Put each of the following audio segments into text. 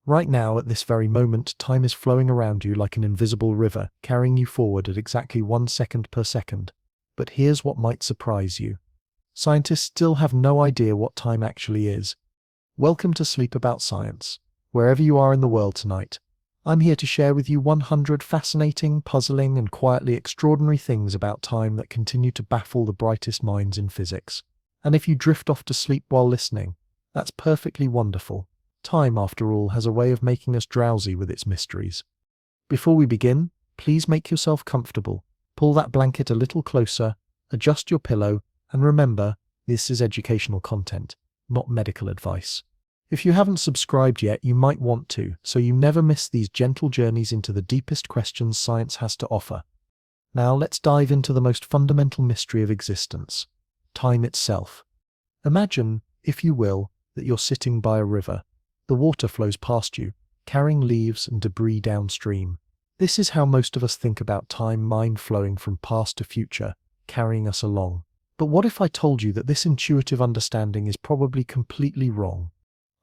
Right now, at this very moment, time is flowing around you like an invisible river, carrying you forward at exactly 1 second per second. But here's what might surprise you. Scientists still have no idea what time actually is. Welcome to Sleep About Science. Wherever you are in the world tonight, I'm here to share with you 100 fascinating, puzzling, and quietly extraordinary things about time that continue to baffle the brightest minds in physics. And if you drift off to sleep while listening, that's perfectly wonderful. Time, after all, has a way of making us drowsy with its mysteries. Before we begin, please make yourself comfortable. Pull that blanket a little closer, adjust your pillow, and remember, this is educational content, not medical advice. If you haven't subscribed yet, you might want to, so you never miss these gentle journeys into the deepest questions science has to offer. Now let's dive into the most fundamental mystery of existence: time itself. Imagine, if you will, that you're sitting by a river. The water flows past you, carrying leaves and debris downstream. This is how most of us think about time: mind flowing from past to future, carrying us along. But what if I told you that this intuitive understanding is probably completely wrong?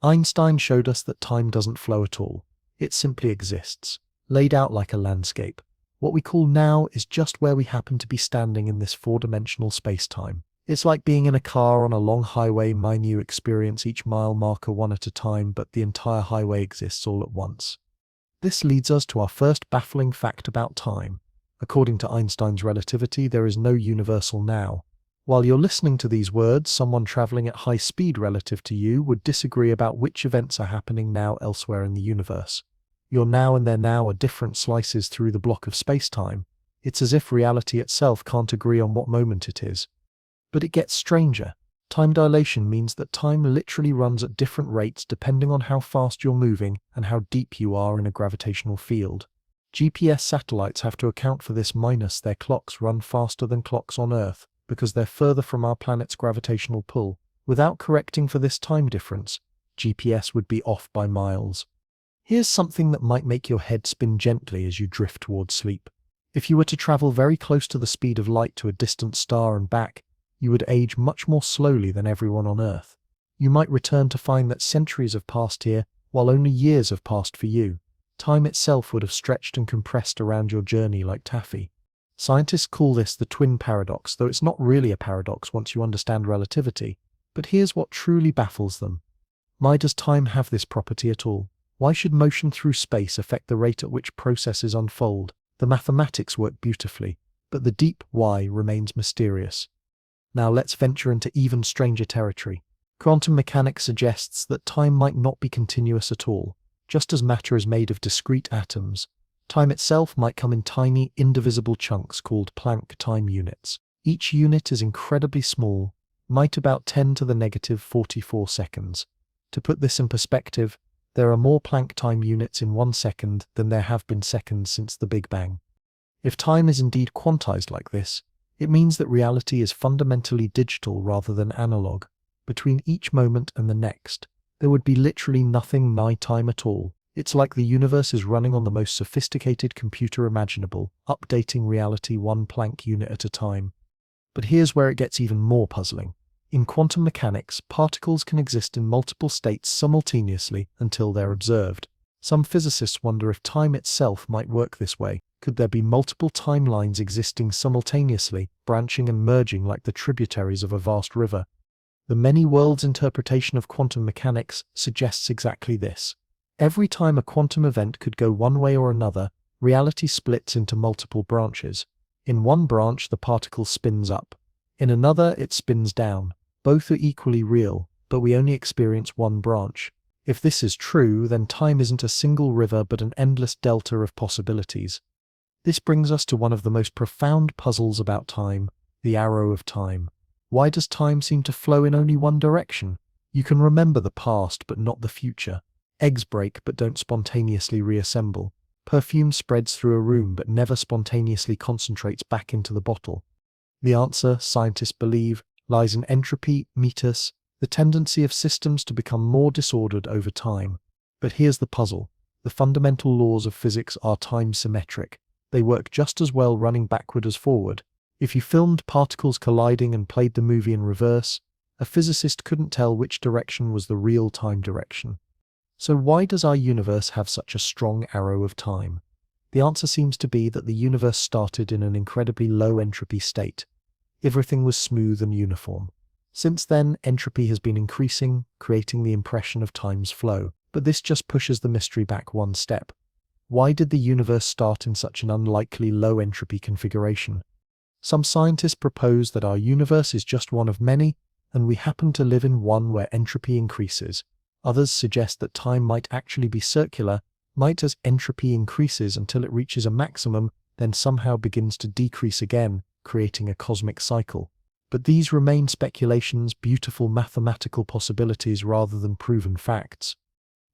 Einstein showed us that time doesn't flow at all. It simply exists, laid out like a landscape. What we call now is just where we happen to be standing in this four-dimensional space-time. It's like being in a car on a long highway. You experience each mile marker one at a time, but the entire highway exists all at once. This leads us to our first baffling fact about time. According to Einstein's relativity, there is no universal now. While you're listening to these words, someone traveling at high speed relative to you would disagree about which events are happening now elsewhere in the universe. Your now and their now are different slices through the block of space-time. It's as if reality itself can't agree on what moment it is. But it gets stranger. Time dilation means that time literally runs at different rates depending on how fast you're moving and how deep you are in a gravitational field. GPS satellites have to account for this, minus their clocks run faster than clocks on Earth because they're further from our planet's gravitational pull. Without correcting for this time difference, GPS would be off by miles. Here's something that might make your head spin gently as you drift towards sleep. If you were to travel very close to the speed of light to a distant star and back, you would age much more slowly than everyone on Earth. You might return to find that centuries have passed here, while only years have passed for you. Time itself would have stretched and compressed around your journey like taffy. Scientists call this the twin paradox, though it's not really a paradox once you understand relativity. But here's what truly baffles them. Why does time have this property at all? Why should motion through space affect the rate at which processes unfold? The mathematics work beautifully, but the deep why remains mysterious. Now let's venture into even stranger territory. Quantum mechanics suggests that time might not be continuous at all. Just as matter is made of discrete atoms, time itself might come in tiny, indivisible chunks called Planck time units. Each unit is incredibly small, might about 10 to the negative 44 seconds. To put this in perspective, there are more Planck time units in 1 second than there have been seconds since the Big Bang. If time is indeed quantized like this, it means that reality is fundamentally digital rather than analog. Between each moment and the next, there would be literally nothing time at all. It's like the universe is running on the most sophisticated computer imaginable, updating reality 1 Planck unit at a time. But here's where it gets even more puzzling. In quantum mechanics, particles can exist in multiple states simultaneously until they're observed. Some physicists wonder if time itself might work this way. Could there be multiple timelines existing simultaneously, branching and merging like the tributaries of a vast river? The many worlds interpretation of quantum mechanics suggests exactly this. Every time a quantum event could go one way or another, reality splits into multiple branches. In one branch, the particle spins up. In another, it spins down. Both are equally real, but we only experience one branch. If this is true, then time isn't a single river but an endless delta of possibilities. This brings us to one of the most profound puzzles about time, the arrow of time. Why does time seem to flow in only one direction? You can remember the past but not the future. Eggs break but don't spontaneously reassemble. Perfume spreads through a room but never spontaneously concentrates back into the bottle. The answer, scientists believe, lies in entropy, metus, the tendency of systems to become more disordered over time. But here's the puzzle. The fundamental laws of physics are time symmetric. They work just as well running backward as forward. If you filmed particles colliding and played the movie in reverse, a physicist couldn't tell which direction was the real time direction. So why does our universe have such a strong arrow of time? The answer seems to be that the universe started in an incredibly low entropy state. Everything was smooth and uniform. Since then, entropy has been increasing, creating the impression of time's flow. But this just pushes the mystery back one step. Why did the universe start in such an unlikely low entropy configuration? Some scientists propose that our universe is just one of many, and we happen to live in one where entropy increases. Others suggest that time might actually be circular, might as entropy increases until it reaches a maximum, then somehow begins to decrease again, creating a cosmic cycle. But these remain speculations, beautiful mathematical possibilities rather than proven facts.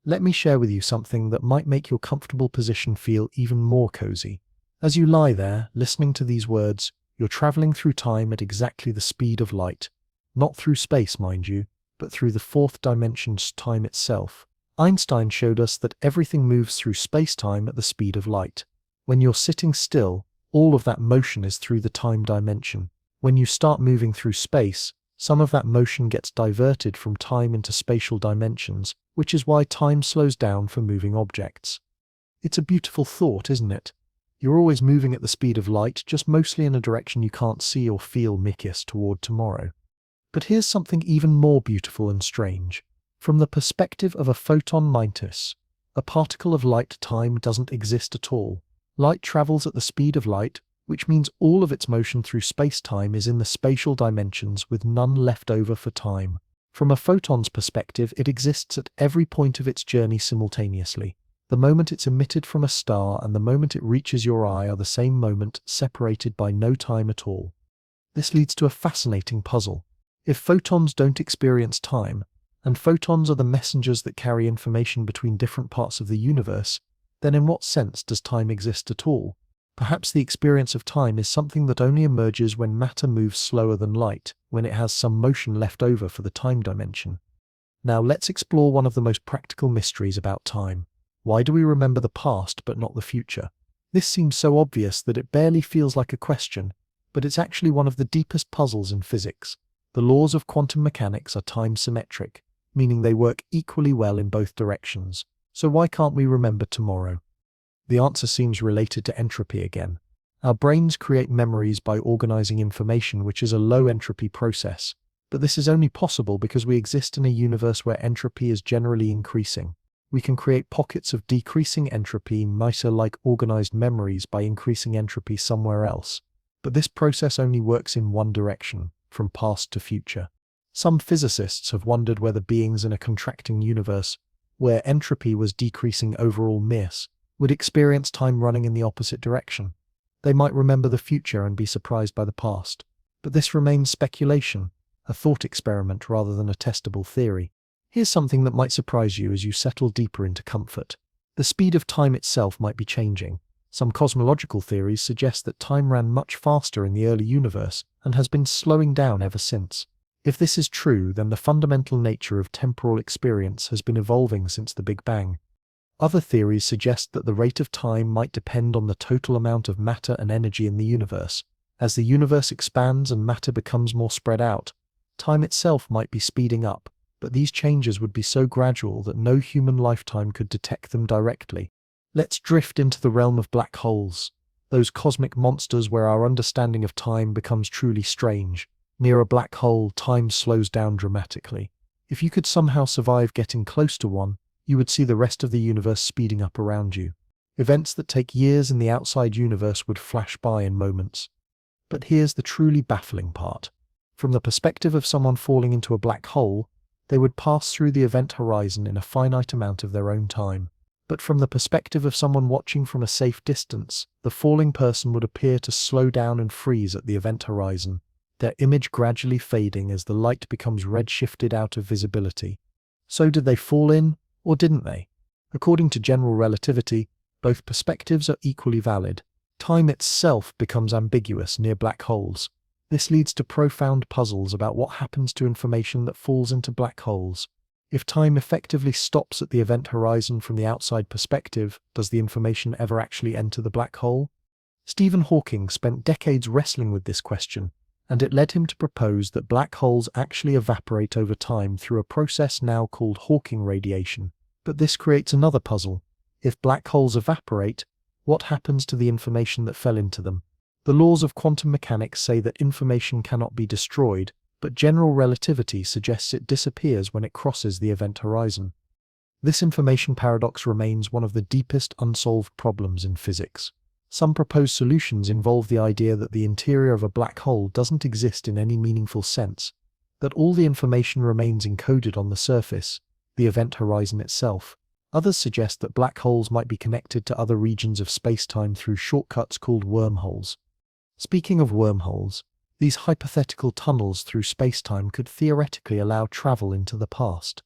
Let me share with you something that might make your comfortable position feel even more cozy. As you lie there, listening to these words, you're traveling through time at exactly the speed of light. Not through space, mind you, but through the fourth dimension's time itself. Einstein showed us that everything moves through space-time at the speed of light. When you're sitting still, all of that motion is through the time dimension. When you start moving through space, some of that motion gets diverted from time into spatial dimensions, which is why time slows down for moving objects. It's a beautiful thought, isn't it? You're always moving at the speed of light, just mostly in a direction you can't see or feel, Mickey's toward tomorrow. But here's something even more beautiful and strange. From the perspective of a photon minus, a particle of light, time doesn't exist at all. Light travels at the speed of light, which means all of its motion through space-time is in the spatial dimensions with none left over for time. From a photon's perspective, it exists at every point of its journey simultaneously. The moment it's emitted from a star and the moment it reaches your eye are the same moment, separated by no time at all. This leads to a fascinating puzzle. If photons don't experience time, and photons are the messengers that carry information between different parts of the universe, then in what sense does time exist at all? Perhaps the experience of time is something that only emerges when matter moves slower than light, when it has some motion left over for the time dimension. Now let's explore one of the most practical mysteries about time. Why do we remember the past but not the future? This seems so obvious that it barely feels like a question, but it's actually one of the deepest puzzles in physics. The laws of quantum mechanics are time-symmetric, meaning they work equally well in both directions. So why can't we remember tomorrow? The answer seems related to entropy again. Our brains create memories by organizing information, which is a low-entropy process. But this is only possible because we exist in a universe where entropy is generally increasing. We can create pockets of decreasing entropy, like organized memories, by increasing entropy somewhere else. But this process only works in one direction, from past to future. Some physicists have wondered whether beings in a contracting universe, where entropy was decreasing overall mass, would experience time running in the opposite direction. They might remember the future and be surprised by the past. But this remains speculation, a thought experiment rather than a testable theory. Here's something that might surprise you as you settle deeper into comfort. The speed of time itself might be changing. Some cosmological theories suggest that time ran much faster in the early universe and has been slowing down ever since. If this is true, then the fundamental nature of temporal experience has been evolving since the Big Bang. Other theories suggest that the rate of time might depend on the total amount of matter and energy in the universe. As the universe expands and matter becomes more spread out, time itself might be speeding up, but these changes would be so gradual that no human lifetime could detect them directly. Let's drift into the realm of black holes, those cosmic monsters where our understanding of time becomes truly strange. Near a black hole, time slows down dramatically. If you could somehow survive getting close to one, you would see the rest of the universe speeding up around you. Events that take years in the outside universe would flash by in moments. But here's the truly baffling part. From the perspective of someone falling into a black hole, they would pass through the event horizon in a finite amount of their own time. But from the perspective of someone watching from a safe distance, the falling person would appear to slow down and freeze at the event horizon, their image gradually fading as the light becomes red-shifted out of visibility. So did they fall in, or didn't they? According to general relativity, both perspectives are equally valid. Time itself becomes ambiguous near black holes. This leads to profound puzzles about what happens to information that falls into black holes. If time effectively stops at the event horizon from the outside perspective, does the information ever actually enter the black hole? Stephen Hawking spent decades wrestling with this question, and it led him to propose that black holes actually evaporate over time through a process now called Hawking radiation. But this creates another puzzle. If black holes evaporate, what happens to the information that fell into them? The laws of quantum mechanics say that information cannot be destroyed, but general relativity suggests it disappears when it crosses the event horizon. This information paradox remains one of the deepest unsolved problems in physics. Some proposed solutions involve the idea that the interior of a black hole doesn't exist in any meaningful sense, that all the information remains encoded on the surface, the event horizon itself. Others suggest that black holes might be connected to other regions of spacetime through shortcuts called wormholes. Speaking of wormholes, these hypothetical tunnels through spacetime could theoretically allow travel into the past.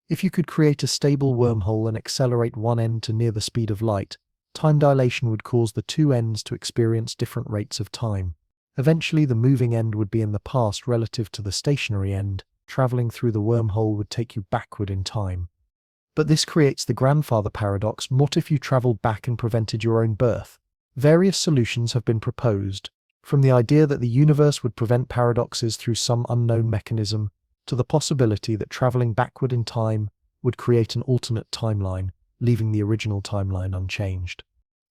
If you could create a stable wormhole and accelerate one end to near the speed of light, time dilation would cause the two ends to experience different rates of time. Eventually, the moving end would be in the past relative to the stationary end. Traveling through the wormhole would take you backward in time. But this creates the grandfather paradox. What if you traveled back and prevented your own birth? Various solutions have been proposed, from the idea that the universe would prevent paradoxes through some unknown mechanism, to the possibility that traveling backward in time would create an alternate timeline, leaving the original timeline unchanged.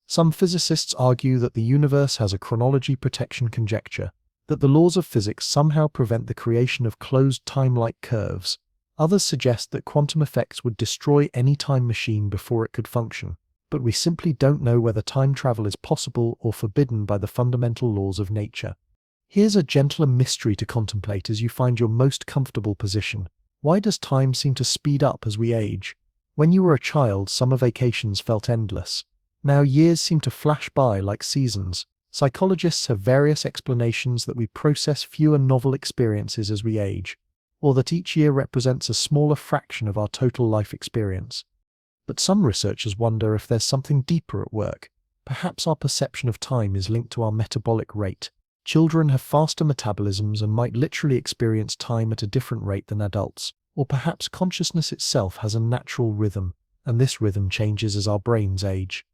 Some physicists argue that the universe has a chronology protection conjecture, that the laws of physics somehow prevent the creation of closed time-like curves. Others suggest that quantum effects would destroy any time machine before it could function, but we simply don't know whether time travel is possible or forbidden by the fundamental laws of nature. Here's a gentler mystery to contemplate as you find your most comfortable position. Why does time seem to speed up as we age? When you were a child, summer vacations felt endless. Now years seem to flash by like seasons. Psychologists have various explanations that we process fewer novel experiences as we age, or that each year represents a smaller fraction of our total life experience. But some researchers wonder if there's something deeper at work. Perhaps our perception of time is linked to our metabolic rate. Children have faster metabolisms and might literally experience time at a different rate than adults. Or perhaps consciousness itself has a natural rhythm, and this rhythm changes as our brains age.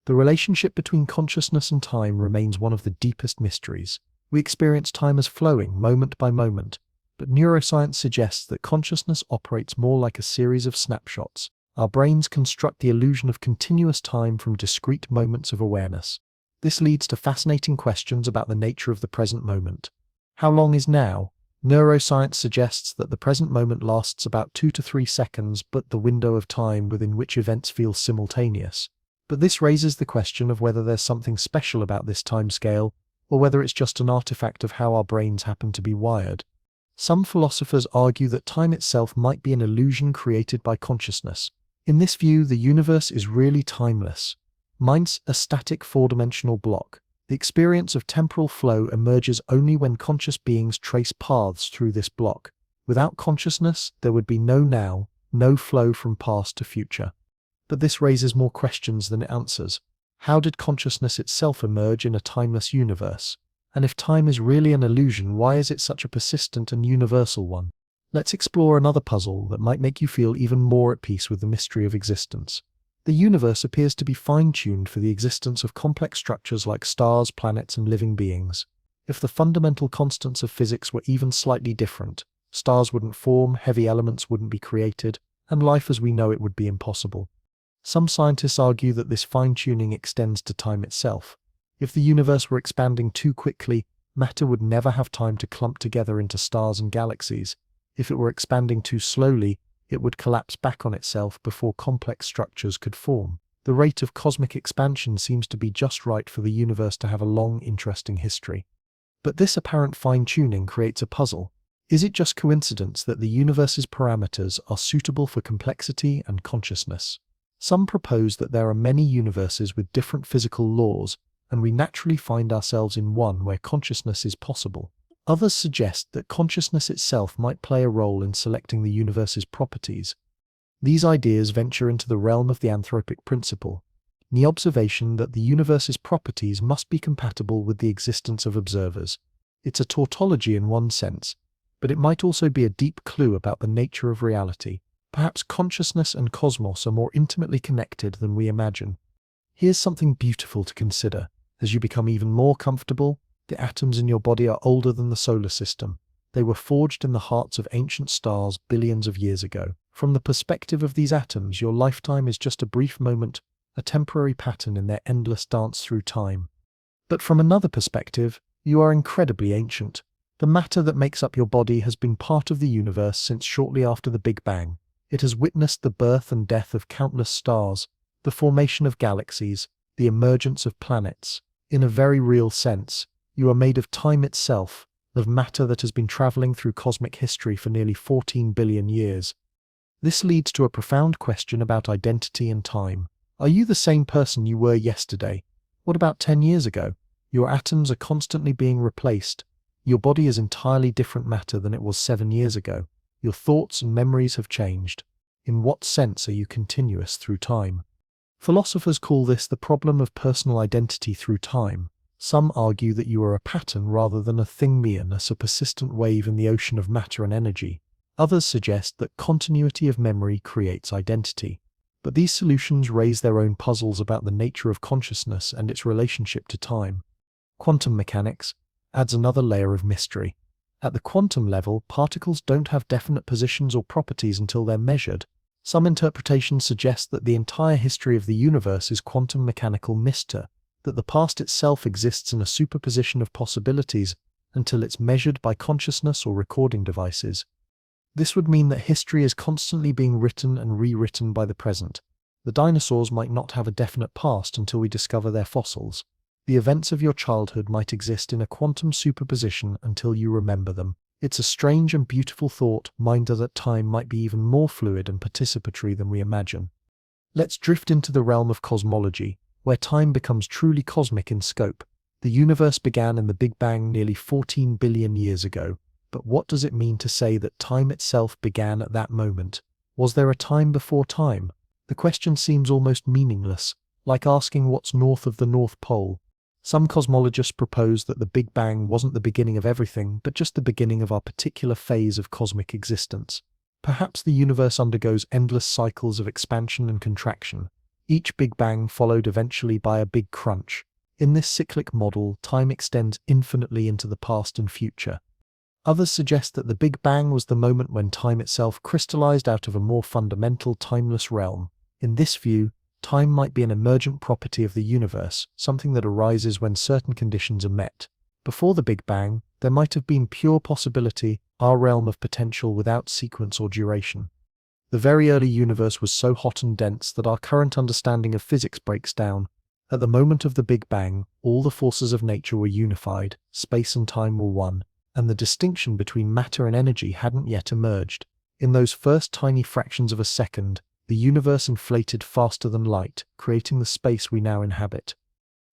The relationship between consciousness and time remains one of the deepest mysteries. We experience time as flowing, moment by moment, but neuroscience suggests that consciousness operates more like a series of snapshots. Our brains construct the illusion of continuous time from discrete moments of awareness. This leads to fascinating questions about the nature of the present moment. How long is now? Neuroscience suggests that the present moment lasts about 2 to 3 seconds, but the window of time within which events feel simultaneous. But this raises the question of whether there's something special about this timescale, or whether it's just an artifact of how our brains happen to be wired. Some philosophers argue that time itself might be an illusion created by consciousness. In this view, the universe is really timeless. Mind's a static four-dimensional block. The experience of temporal flow emerges only when conscious beings trace paths through this block. Without consciousness, there would be no now, no flow from past to future. But this raises more questions than it answers. How did consciousness itself emerge in a timeless universe? And if time is really an illusion, why is it such a persistent and universal one? Let's explore another puzzle that might make you feel even more at peace with the mystery of existence. The universe appears to be fine-tuned for the existence of complex structures like stars, planets, and living beings. If the fundamental constants of physics were even slightly different, stars wouldn't form, heavy elements wouldn't be created, and life as we know it would be impossible. Some scientists argue that this fine-tuning extends to time itself. If the universe were expanding too quickly, matter would never have time to clump together into stars and galaxies. If it were expanding too slowly, it would collapse back on itself before complex structures could form. The rate of cosmic expansion seems to be just right for the universe to have a long, interesting history. But this apparent fine-tuning creates a puzzle. Is it just coincidence that the universe's parameters are suitable for complexity and consciousness? Some propose that there are many universes with different physical laws, and we naturally find ourselves in one where consciousness is possible. Others suggest that consciousness itself might play a role in selecting the universe's properties. These ideas venture into the realm of the anthropic principle, the observation that the universe's properties must be compatible with the existence of observers. It's a tautology in one sense, but it might also be a deep clue about the nature of reality. Perhaps consciousness and cosmos are more intimately connected than we imagine. Here's something beautiful to consider. As you become even more comfortable, the atoms in your body are older than the solar system. They were forged in the hearts of ancient stars billions of years ago. From the perspective of these atoms, your lifetime is just a brief moment, a temporary pattern in their endless dance through time. But from another perspective, you are incredibly ancient. The matter that makes up your body has been part of the universe since shortly after the Big Bang. It has witnessed the birth and death of countless stars, the formation of galaxies, the emergence of planets. In a very real sense, you are made of time itself, of matter that has been traveling through cosmic history for nearly 14 billion years. This leads to a profound question about identity and time. Are you the same person you were yesterday? What about 10 years ago? Your atoms are constantly being replaced. Your body is entirely different matter than it was 7 years ago. Your thoughts and memories have changed. In what sense are you continuous through time? Philosophers call this the problem of personal identity through time. Some argue that you are a pattern rather than a thing meaningless, a persistent wave in the ocean of matter and energy. Others suggest that continuity of memory creates identity. But these solutions raise their own puzzles about the nature of consciousness and its relationship to time. Quantum mechanics adds another layer of mystery. At the quantum level, particles don't have definite positions or properties until they're measured. Some interpretations suggest that the entire history of the universe is quantum mechanical mystery, that the past itself exists in a superposition of possibilities until it's measured by consciousness or recording devices. This would mean that history is constantly being written and rewritten by the present. The dinosaurs might not have a definite past until we discover their fossils. The events of your childhood might exist in a quantum superposition until you remember them. It's a strange and beautiful thought, reminder that time might be even more fluid and participatory than we imagine. Let's drift into the realm of cosmology, where time becomes truly cosmic in scope. The universe began in the Big Bang nearly 14 billion years ago. But what does it mean to say that time itself began at that moment? Was there a time before time? The question seems almost meaningless, like asking what's north of the North Pole. Some cosmologists propose that the Big Bang wasn't the beginning of everything, but just the beginning of our particular phase of cosmic existence. Perhaps the universe undergoes endless cycles of expansion and contraction, each Big Bang followed eventually by a big crunch. In this cyclic model, time extends infinitely into the past and future. Others suggest that the Big Bang was the moment when time itself crystallized out of a more fundamental, timeless realm. In this view, time might be an emergent property of the universe, something that arises when certain conditions are met. Before the Big Bang, there might have been pure possibility, our realm of potential without sequence or duration. The very early universe was so hot and dense that our current understanding of physics breaks down. At the moment of the Big Bang, all the forces of nature were unified, space and time were one, and the distinction between matter and energy hadn't yet emerged. In those first tiny fractions of a second, the universe inflated faster than light, creating the space we now inhabit.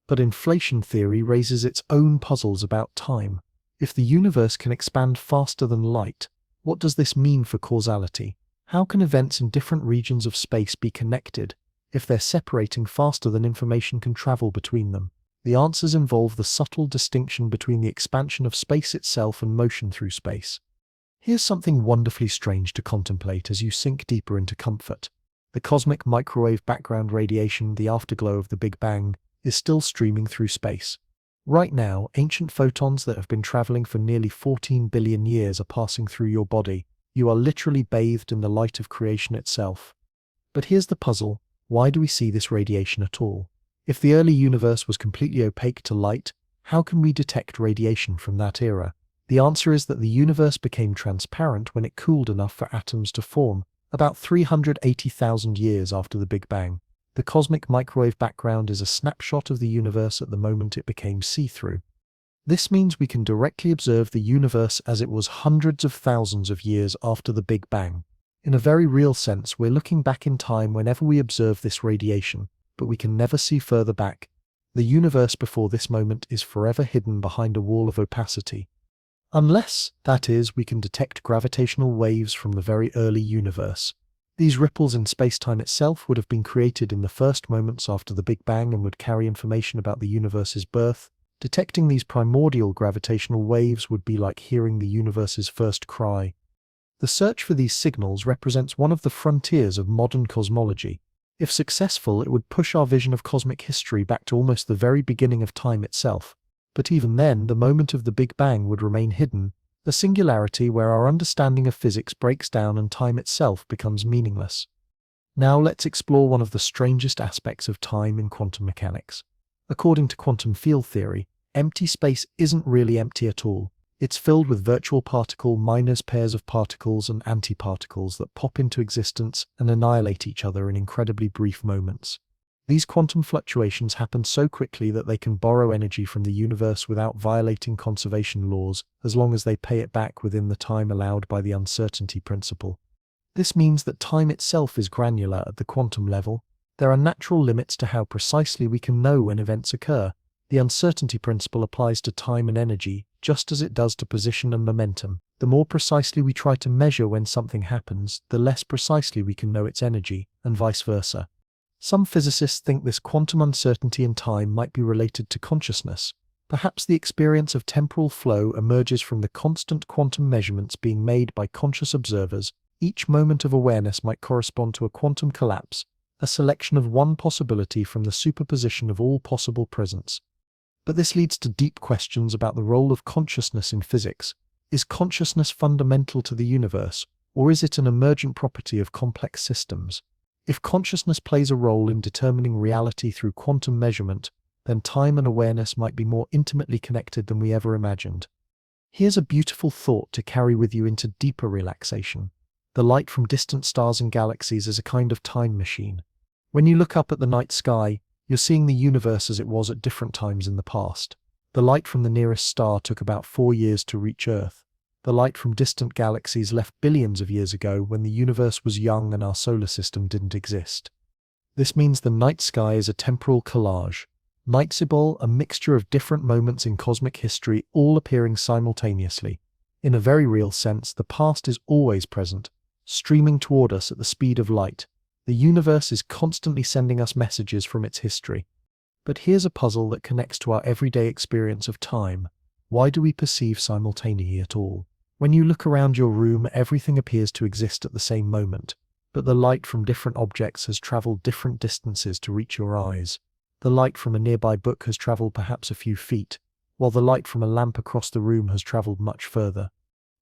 But inflation theory raises its own puzzles about time. If the universe can expand faster than light, what does this mean for causality? How can events in different regions of space be connected if they're separating faster than information can travel between them? The answers involve the subtle distinction between the expansion of space itself and motion through space. Here's something wonderfully strange to contemplate as you sink deeper into comfort. The cosmic microwave background radiation, the afterglow of the Big Bang, is still streaming through space. Right now, ancient photons that have been traveling for nearly 14 billion years are passing through your body. You are literally bathed in the light of creation itself. But here's the puzzle: why do we see this radiation at all? If the early universe was completely opaque to light, how can we detect radiation from that era? The answer is that the universe became transparent when it cooled enough for atoms to form, about 380,000 years after the Big Bang. The cosmic microwave background is a snapshot of the universe at the moment it became see-through. This means we can directly observe the universe as it was hundreds of thousands of years after the Big Bang. In a very real sense, we're looking back in time whenever we observe this radiation, but we can never see further back. The universe before this moment is forever hidden behind a wall of opacity. Unless, that is, we can detect gravitational waves from the very early universe. These ripples in space-time itself would have been created in the first moments after the Big Bang and would carry information about the universe's birth. Detecting these primordial gravitational waves would be like hearing the universe's first cry. The search for these signals represents one of the frontiers of modern cosmology. If successful, it would push our vision of cosmic history back to almost the very beginning of time itself. But even then, the moment of the Big Bang would remain hidden, a singularity where our understanding of physics breaks down and time itself becomes meaningless. Now let's explore one of the strangest aspects of time in quantum mechanics. According to quantum field theory, empty space isn't really empty at all. It's filled with virtual particle minus pairs of particles and antiparticles that pop into existence and annihilate each other in incredibly brief moments. These quantum fluctuations happen so quickly that they can borrow energy from the universe without violating conservation laws, as long as they pay it back within the time allowed by the uncertainty principle. This means that time itself is granular at the quantum level. There are natural limits to how precisely we can know when events occur. The uncertainty principle applies to time and energy, just as it does to position and momentum. The more precisely we try to measure when something happens, the less precisely we can know its energy, and vice versa. Some physicists think this quantum uncertainty in time might be related to consciousness. Perhaps the experience of temporal flow emerges from the constant quantum measurements being made by conscious observers. Each moment of awareness might correspond to a quantum collapse, a selection of one possibility from the superposition of all possible presents. But this leads to deep questions about the role of consciousness in physics. Is consciousness fundamental to the universe, or is it an emergent property of complex systems? If consciousness plays a role in determining reality through quantum measurement, then time and awareness might be more intimately connected than we ever imagined. Here's a beautiful thought to carry with you into deeper relaxation. The light from distant stars and galaxies is a kind of time machine. When you look up at the night sky, you're seeing the universe as it was at different times in the past. The light from the nearest star took about 4 years to reach Earth. The light from distant galaxies left billions of years ago when the universe was young and our solar system didn't exist. This means the night sky is a temporal collage. Night symbol, a mixture of different moments in cosmic history all appearing simultaneously. In a very real sense, the past is always present, streaming toward us at the speed of light. The universe is constantly sending us messages from its history. But here's a puzzle that connects to our everyday experience of time. Why do we perceive simultaneity at all? When you look around your room, everything appears to exist at the same moment, but the light from different objects has traveled different distances to reach your eyes. The light from a nearby book has traveled perhaps a few feet, while the light from a lamp across the room has traveled much further.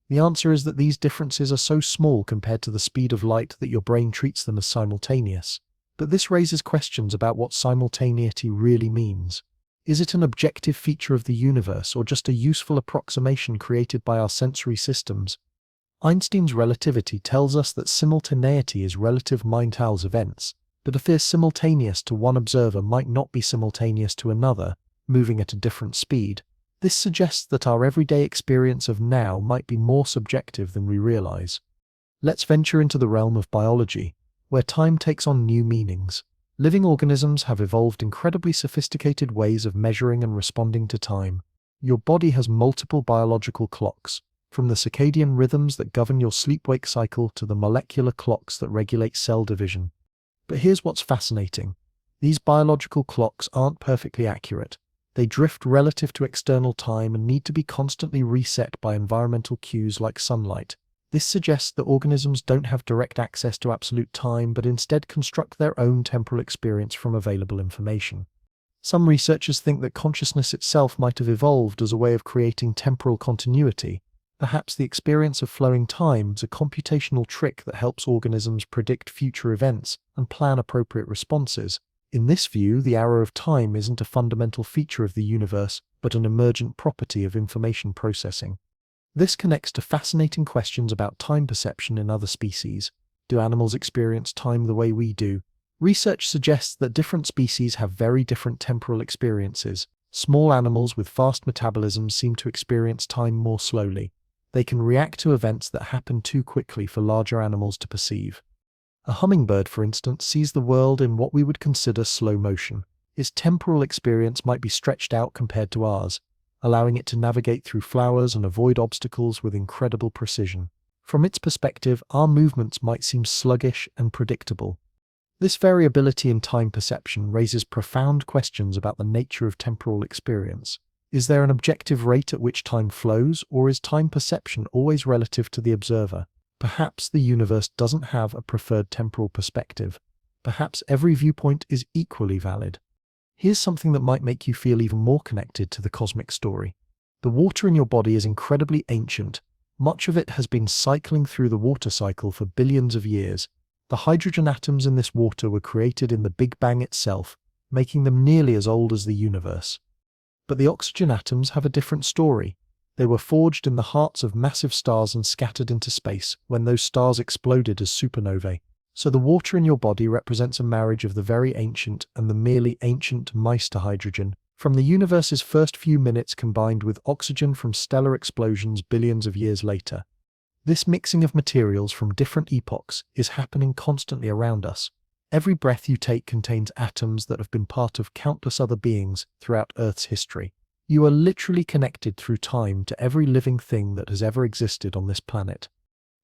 The answer is that these differences are so small compared to the speed of light that your brain treats them as simultaneous. But this raises questions about what simultaneity really means. Is it an objective feature of the universe or just a useful approximation created by our sensory systems? Einstein's relativity tells us that simultaneity is relative Mintal's events, but if they're simultaneous to one observer might not be simultaneous to another, moving at a different speed. This suggests that our everyday experience of now might be more subjective than we realize. Let's venture into the realm of biology, where time takes on new meanings. Living organisms have evolved incredibly sophisticated ways of measuring and responding to time. Your body has multiple biological clocks, from the circadian rhythms that govern your sleep-wake cycle to the molecular clocks that regulate cell division. But here's what's fascinating. These biological clocks aren't perfectly accurate. They drift relative to external time and need to be constantly reset by environmental cues like sunlight. This suggests that organisms don't have direct access to absolute time, but instead construct their own temporal experience from available information. Some researchers think that consciousness itself might have evolved as a way of creating temporal continuity. Perhaps the experience of flowing time is a computational trick that helps organisms predict future events and plan appropriate responses. In this view, the arrow of time isn't a fundamental feature of the universe, but an emergent property of information processing. This connects to fascinating questions about time perception in other species. Do animals experience time the way we do? Research suggests that different species have very different temporal experiences. Small animals with fast metabolisms seem to experience time more slowly. They can react to events that happen too quickly for larger animals to perceive. A hummingbird, for instance, sees the world in what we would consider slow motion. Its temporal experience might be stretched out compared to ours, allowing it to navigate through flowers and avoid obstacles with incredible precision. From its perspective, our movements might seem sluggish and predictable. This variability in time perception raises profound questions about the nature of temporal experience. Is there an objective rate at which time flows, or is time perception always relative to the observer? Perhaps the universe doesn't have a preferred temporal perspective. Perhaps every viewpoint is equally valid. Here's something that might make you feel even more connected to the cosmic story. The water in your body is incredibly ancient. Much of it has been cycling through the water cycle for billions of years. The hydrogen atoms in this water were created in the Big Bang itself, making them nearly as old as the universe. But the oxygen atoms have a different story. They were forged in the hearts of massive stars and scattered into space when those stars exploded as supernovae. So the water in your body represents a marriage of the very ancient and the merely ancient Meister hydrogen, from the universe's first few minutes combined with oxygen from stellar explosions billions of years later. This mixing of materials from different epochs is happening constantly around us. Every breath you take contains atoms that have been part of countless other beings throughout Earth's history. You are literally connected through time to every living thing that has ever existed on this planet.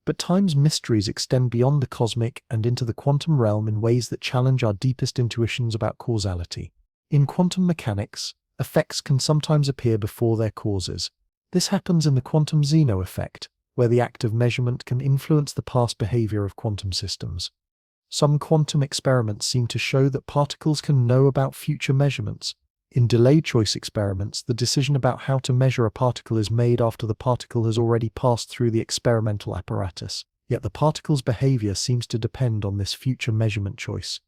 But time's mysteries extend beyond the cosmic and into the quantum realm in ways that challenge our deepest intuitions about causality. In quantum mechanics, effects can sometimes appear before their causes. This happens in the quantum Zeno effect, where the act of measurement can influence the past behavior of quantum systems. Some quantum experiments seem to show that particles can know about future measurements. In delayed choice experiments, the decision about how to measure a particle is made after the particle has already passed through the experimental apparatus, yet the particle's behavior seems to depend on this future measurement choice.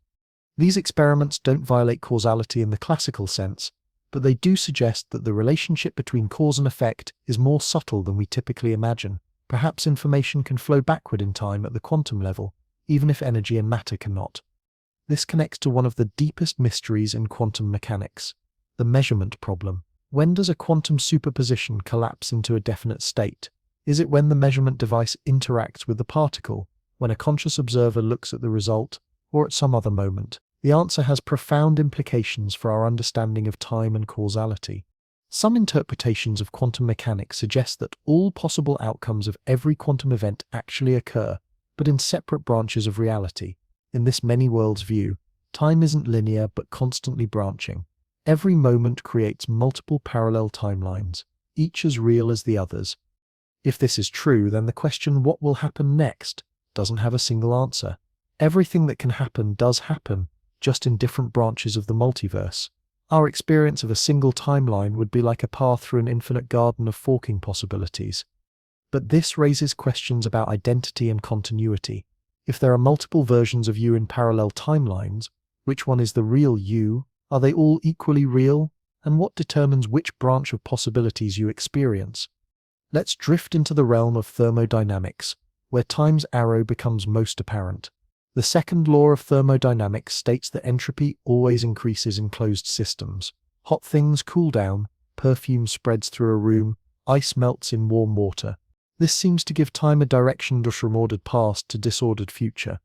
These experiments don't violate causality in the classical sense, but they do suggest that the relationship between cause and effect is more subtle than we typically imagine. Perhaps information can flow backward in time at the quantum level, even if energy and matter cannot. This connects to one of the deepest mysteries in quantum mechanics, the measurement problem. When does a quantum superposition collapse into a definite state? Is it when the measurement device interacts with the particle, when a conscious observer looks at the result, or at some other moment? The answer has profound implications for our understanding of time and causality. Some interpretations of quantum mechanics suggest that all possible outcomes of every quantum event actually occur, but in separate branches of reality. In this many worlds view, time isn't linear but constantly branching. Every moment creates multiple parallel timelines, each as real as the others. If this is true, then the question "what will happen next?" doesn't have a single answer. Everything that can happen does happen, just in different branches of the multiverse. Our experience of a single timeline would be like a path through an infinite garden of forking possibilities. But this raises questions about identity and continuity. If there are multiple versions of you in parallel timelines, which one is the real you? Are they all equally real? And what determines which branch of possibilities you experience? Let's drift into the realm of thermodynamics, where time's arrow becomes most apparent. The second law of thermodynamics states that entropy always increases in closed systems. Hot things cool down, perfume spreads through a room, ice melts in warm water. This seems to give time a direction from ordered past to disordered future.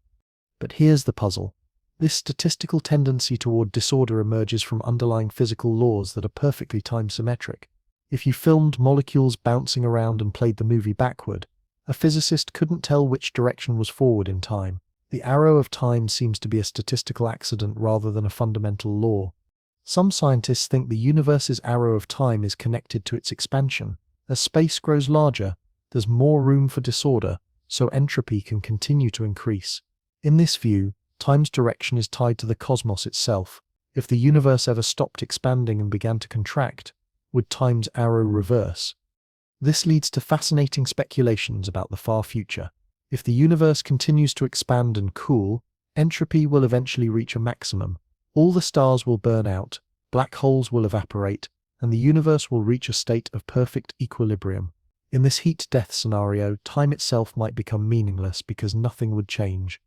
But here's the puzzle. This statistical tendency toward disorder emerges from underlying physical laws that are perfectly time-symmetric. If you filmed molecules bouncing around and played the movie backward, a physicist couldn't tell which direction was forward in time. The arrow of time seems to be a statistical accident rather than a fundamental law. Some scientists think the universe's arrow of time is connected to its expansion. As space grows larger, there's more room for disorder, so entropy can continue to increase. In this view, time's direction is tied to the cosmos itself. If the universe ever stopped expanding and began to contract, would time's arrow reverse? This leads to fascinating speculations about the far future. If the universe continues to expand and cool, entropy will eventually reach a maximum. All the stars will burn out, black holes will evaporate, and the universe will reach a state of perfect equilibrium. In this heat-death scenario, time itself might become meaningless because nothing would change.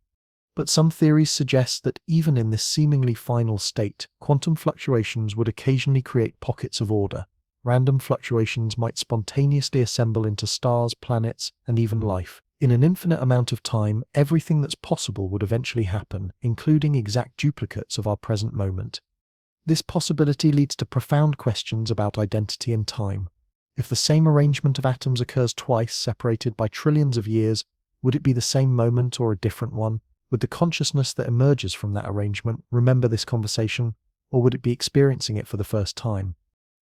But some theories suggest that even in this seemingly final state, quantum fluctuations would occasionally create pockets of order. Random fluctuations might spontaneously assemble into stars, planets, and even life. In an infinite amount of time, everything that's possible would eventually happen, including exact duplicates of our present moment. This possibility leads to profound questions about identity and time. If the same arrangement of atoms occurs twice, separated by trillions of years, would it be the same moment or a different one? Would the consciousness that emerges from that arrangement remember this conversation, or would it be experiencing it for the first time?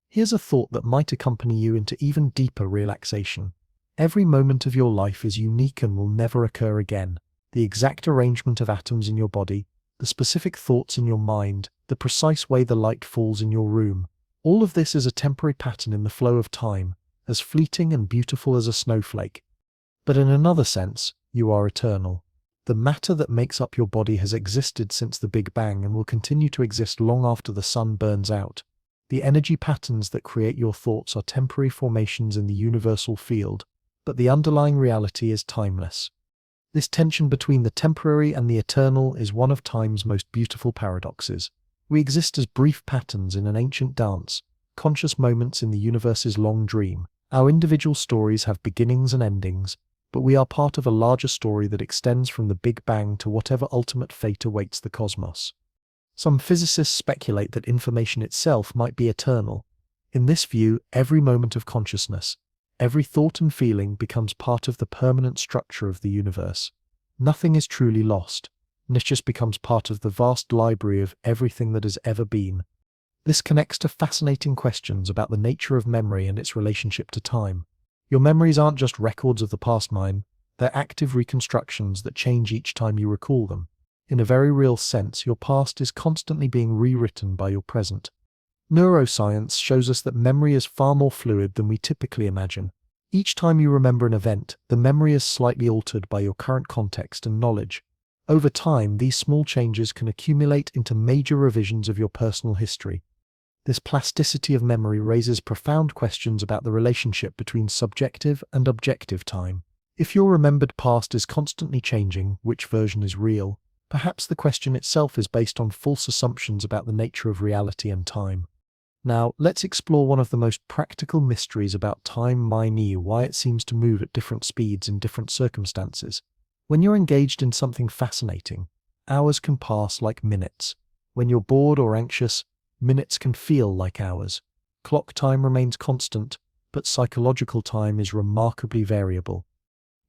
Here's a thought that might accompany you into even deeper relaxation. Every moment of your life is unique and will never occur again. The exact arrangement of atoms in your body, the specific thoughts in your mind, the precise way the light falls in your room. All of this is a temporary pattern in the flow of time, as fleeting and beautiful as a snowflake. But in another sense, you are eternal. The matter that makes up your body has existed since the Big Bang and will continue to exist long after the sun burns out. The energy patterns that create your thoughts are temporary formations in the universal field, but the underlying reality is timeless. This tension between the temporary and the eternal is one of time's most beautiful paradoxes. We exist as brief patterns in an ancient dance, conscious moments in the universe's long dream. Our individual stories have beginnings and endings, but we are part of a larger story that extends from the Big Bang to whatever ultimate fate awaits the cosmos. Some physicists speculate that information itself might be eternal. In this view, every moment of consciousness, every thought and feeling becomes part of the permanent structure of the universe. Nothing is truly lost, and it just becomes part of the vast library of everything that has ever been. This connects to fascinating questions about the nature of memory and its relationship to time. Your memories aren't just records of the past mind, they're active reconstructions that change each time you recall them. In a very real sense, your past is constantly being rewritten by your present. Neuroscience shows us that memory is far more fluid than we typically imagine. Each time you remember an event, the memory is slightly altered by your current context and knowledge. Over time, these small changes can accumulate into major revisions of your personal history. This plasticity of memory raises profound questions about the relationship between subjective and objective time. If your remembered past is constantly changing, which version is real? Perhaps the question itself is based on false assumptions about the nature of reality and time. Now, let's explore one of the most practical mysteries about time, why it seems to move at different speeds in different circumstances. When you're engaged in something fascinating, hours can pass like minutes. When you're bored or anxious, minutes can feel like hours. Clock time remains constant, but psychological time is remarkably variable.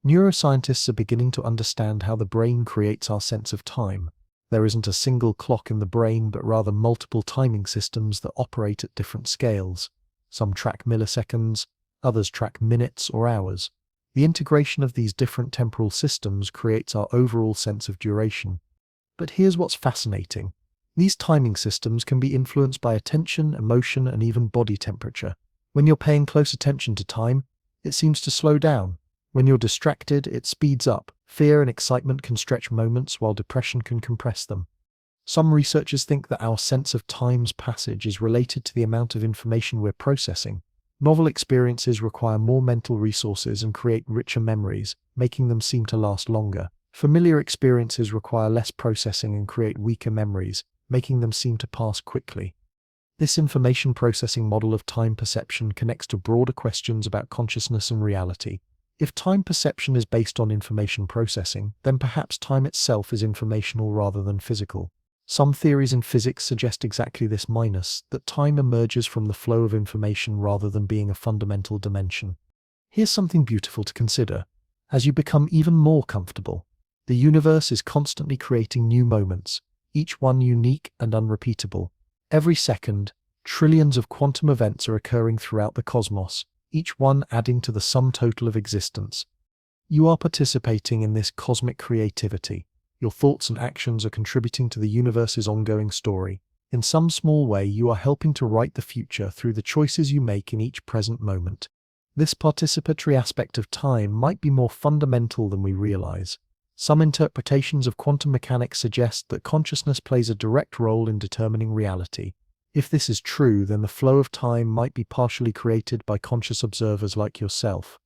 Neuroscientists are beginning to understand how the brain creates our sense of time. There isn't a single clock in the brain, but rather multiple timing systems that operate at different scales. Some track milliseconds, others track minutes or hours. The integration of these different temporal systems creates our overall sense of duration. But here's what's fascinating. These timing systems can be influenced by attention, emotion, and even body temperature. When you're paying close attention to time, it seems to slow down. When you're distracted, it speeds up. Fear and excitement can stretch moments, while depression can compress them. Some researchers think that our sense of time's passage is related to the amount of information we're processing. Novel experiences require more mental resources and create richer memories, making them seem to last longer. Familiar experiences require less processing and create weaker memories, making them seem to pass quickly. This information processing model of time perception connects to broader questions about consciousness and reality. If time perception is based on information processing, then perhaps time itself is informational rather than physical. Some theories in physics suggest exactly this, that time emerges from the flow of information rather than being a fundamental dimension. Here's something beautiful to consider. As you become even more comfortable, the universe is constantly creating new moments, each one unique and unrepeatable. Every second, trillions of quantum events are occurring throughout the cosmos, each one adding to the sum total of existence. You are participating in this cosmic creativity. Your thoughts and actions are contributing to the universe's ongoing story. In some small way, you are helping to write the future through the choices you make in each present moment. This participatory aspect of time might be more fundamental than we realize. Some interpretations of quantum mechanics suggest that consciousness plays a direct role in determining reality. If this is true, then the flow of time might be partially created by conscious observers like yourself.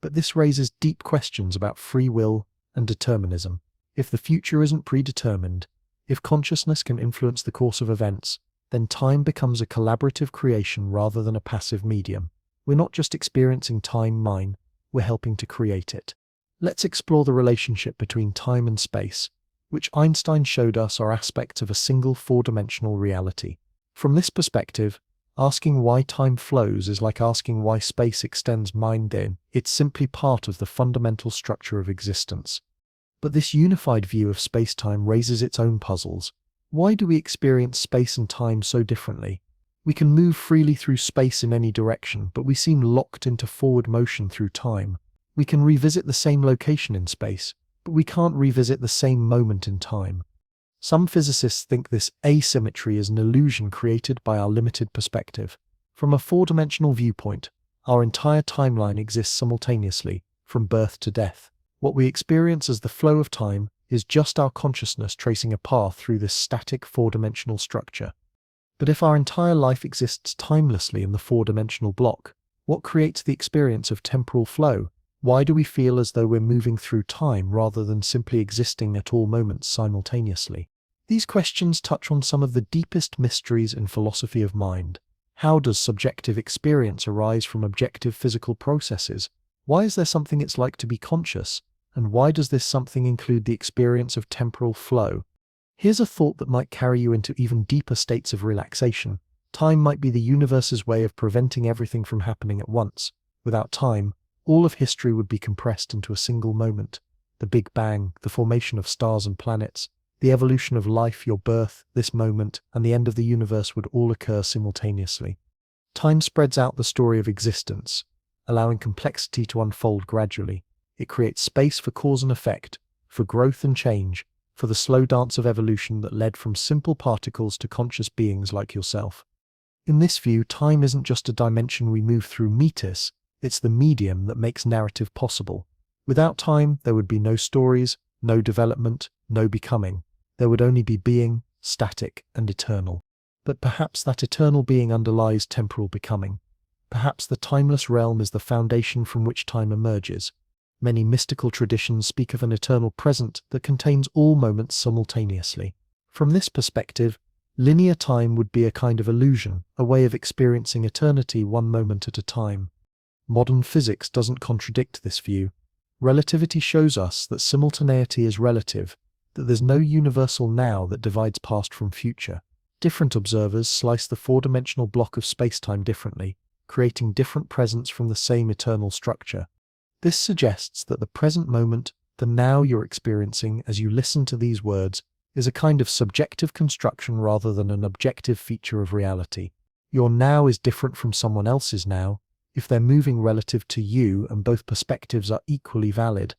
But this raises deep questions about free will and determinism. If the future isn't predetermined, if consciousness can influence the course of events, then time becomes a collaborative creation rather than a passive medium. We're not just experiencing time, we're helping to create it. Let's explore the relationship between time and space, which Einstein showed us are aspects of a single four-dimensional reality. From this perspective, asking why time flows is like asking why space extends. It's simply part of the fundamental structure of existence. But this unified view of space-time raises its own puzzles. Why do we experience space and time so differently? We can move freely through space in any direction, but we seem locked into forward motion through time. We can revisit the same location in space, but we can't revisit the same moment in time. Some physicists think this asymmetry is an illusion created by our limited perspective. From a four-dimensional viewpoint, our entire timeline exists simultaneously, from birth to death. What we experience as the flow of time is just our consciousness tracing a path through this static four-dimensional structure. But if our entire life exists timelessly in the four-dimensional block, what creates the experience of temporal flow? Why do we feel as though we're moving through time rather than simply existing at all moments simultaneously? These questions touch on some of the deepest mysteries in philosophy of mind. How does subjective experience arise from objective physical processes? Why is there something it's like to be conscious? And why does this something include the experience of temporal flow? Here's a thought that might carry you into even deeper states of relaxation. Time might be the universe's way of preventing everything from happening at once. Without time, all of history would be compressed into a single moment. The Big Bang, the formation of stars and planets, the evolution of life, your birth, this moment, and the end of the universe would all occur simultaneously. Time spreads out the story of existence, allowing complexity to unfold gradually. It creates space for cause and effect, for growth and change, for the slow dance of evolution that led from simple particles to conscious beings like yourself. In this view, time isn't just a dimension we move through meters, it's the medium that makes narrative possible. Without time, there would be no stories, no development, no becoming. There would only be being, static and eternal. But perhaps that eternal being underlies temporal becoming. Perhaps the timeless realm is the foundation from which time emerges. Many mystical traditions speak of an eternal present that contains all moments simultaneously. From this perspective, linear time would be a kind of illusion, a way of experiencing eternity one moment at a time. Modern physics doesn't contradict this view. Relativity shows us that simultaneity is relative, that there's no universal now that divides past from future. Different observers slice the four-dimensional block of space-time differently, creating different presents from the same eternal structure. This suggests that the present moment, the now you're experiencing as you listen to these words, is a kind of subjective construction rather than an objective feature of reality. Your now is different from someone else's now, if they're moving relative to you and both perspectives are equally valid.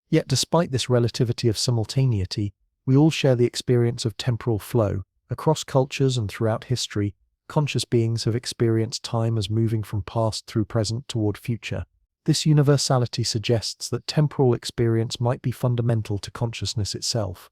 Yet despite this relativity of simultaneity, we all share the experience of temporal flow. Across cultures and throughout history, conscious beings have experienced time as moving from past through present toward future. This universality suggests that temporal experience might be fundamental to consciousness itself.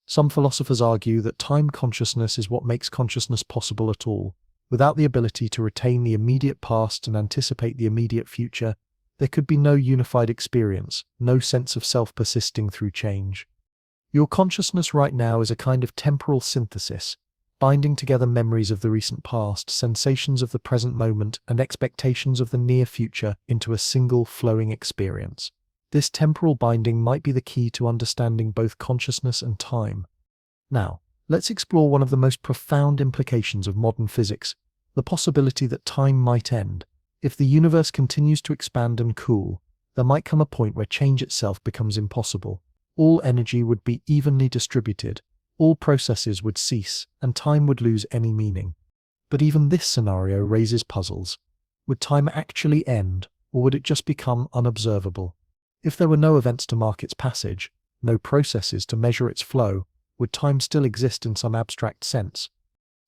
Some philosophers argue that time consciousness is what makes consciousness possible at all. Without the ability to retain the immediate past and anticipate the immediate future, there could be no unified experience, no sense of self persisting through change. Your consciousness right now is a kind of temporal synthesis, binding together memories of the recent past, sensations of the present moment, and expectations of the near future into a single flowing experience. This temporal binding might be the key to understanding both consciousness and time. Now, let's explore one of the most profound implications of modern physics, the possibility that time might end. If the universe continues to expand and cool, there might come a point where change itself becomes impossible. All energy would be evenly distributed, all processes would cease, and time would lose any meaning. But even this scenario raises puzzles. Would time actually end, or would it just become unobservable? If there were no events to mark its passage, no processes to measure its flow, would time still exist in some abstract sense?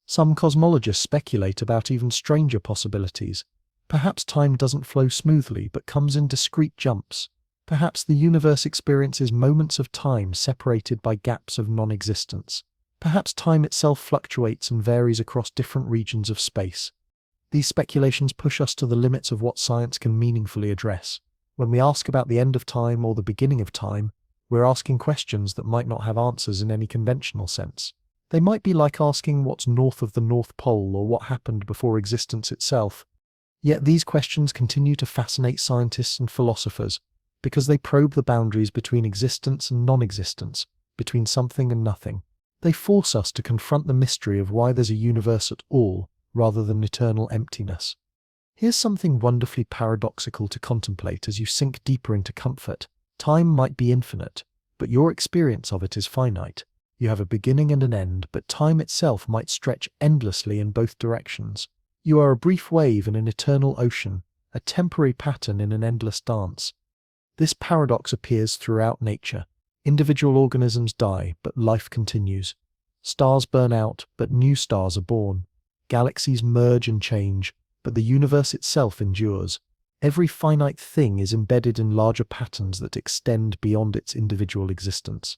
Some cosmologists speculate about even stranger possibilities. Perhaps time doesn't flow smoothly but comes in discrete jumps. Perhaps the universe experiences moments of time separated by gaps of non-existence. Perhaps time itself fluctuates and varies across different regions of space. These speculations push us to the limits of what science can meaningfully address. When we ask about the end of time or the beginning of time, we're asking questions that might not have answers in any conventional sense. They might be like asking what's north of the North Pole or what happened before existence itself. Yet these questions continue to fascinate scientists and philosophers, because they probe the boundaries between existence and non-existence, between something and nothing. They force us to confront the mystery of why there's a universe at all, rather than eternal emptiness. Here's something wonderfully paradoxical to contemplate as you sink deeper into comfort. Time might be infinite, but your experience of it is finite. You have a beginning and an end, but time itself might stretch endlessly in both directions. You are a brief wave in an eternal ocean, a temporary pattern in an endless dance. This paradox appears throughout nature. Individual organisms die, but life continues. Stars burn out, but new stars are born. Galaxies merge and change, but the universe itself endures. Every finite thing is embedded in larger patterns that extend beyond its individual existence.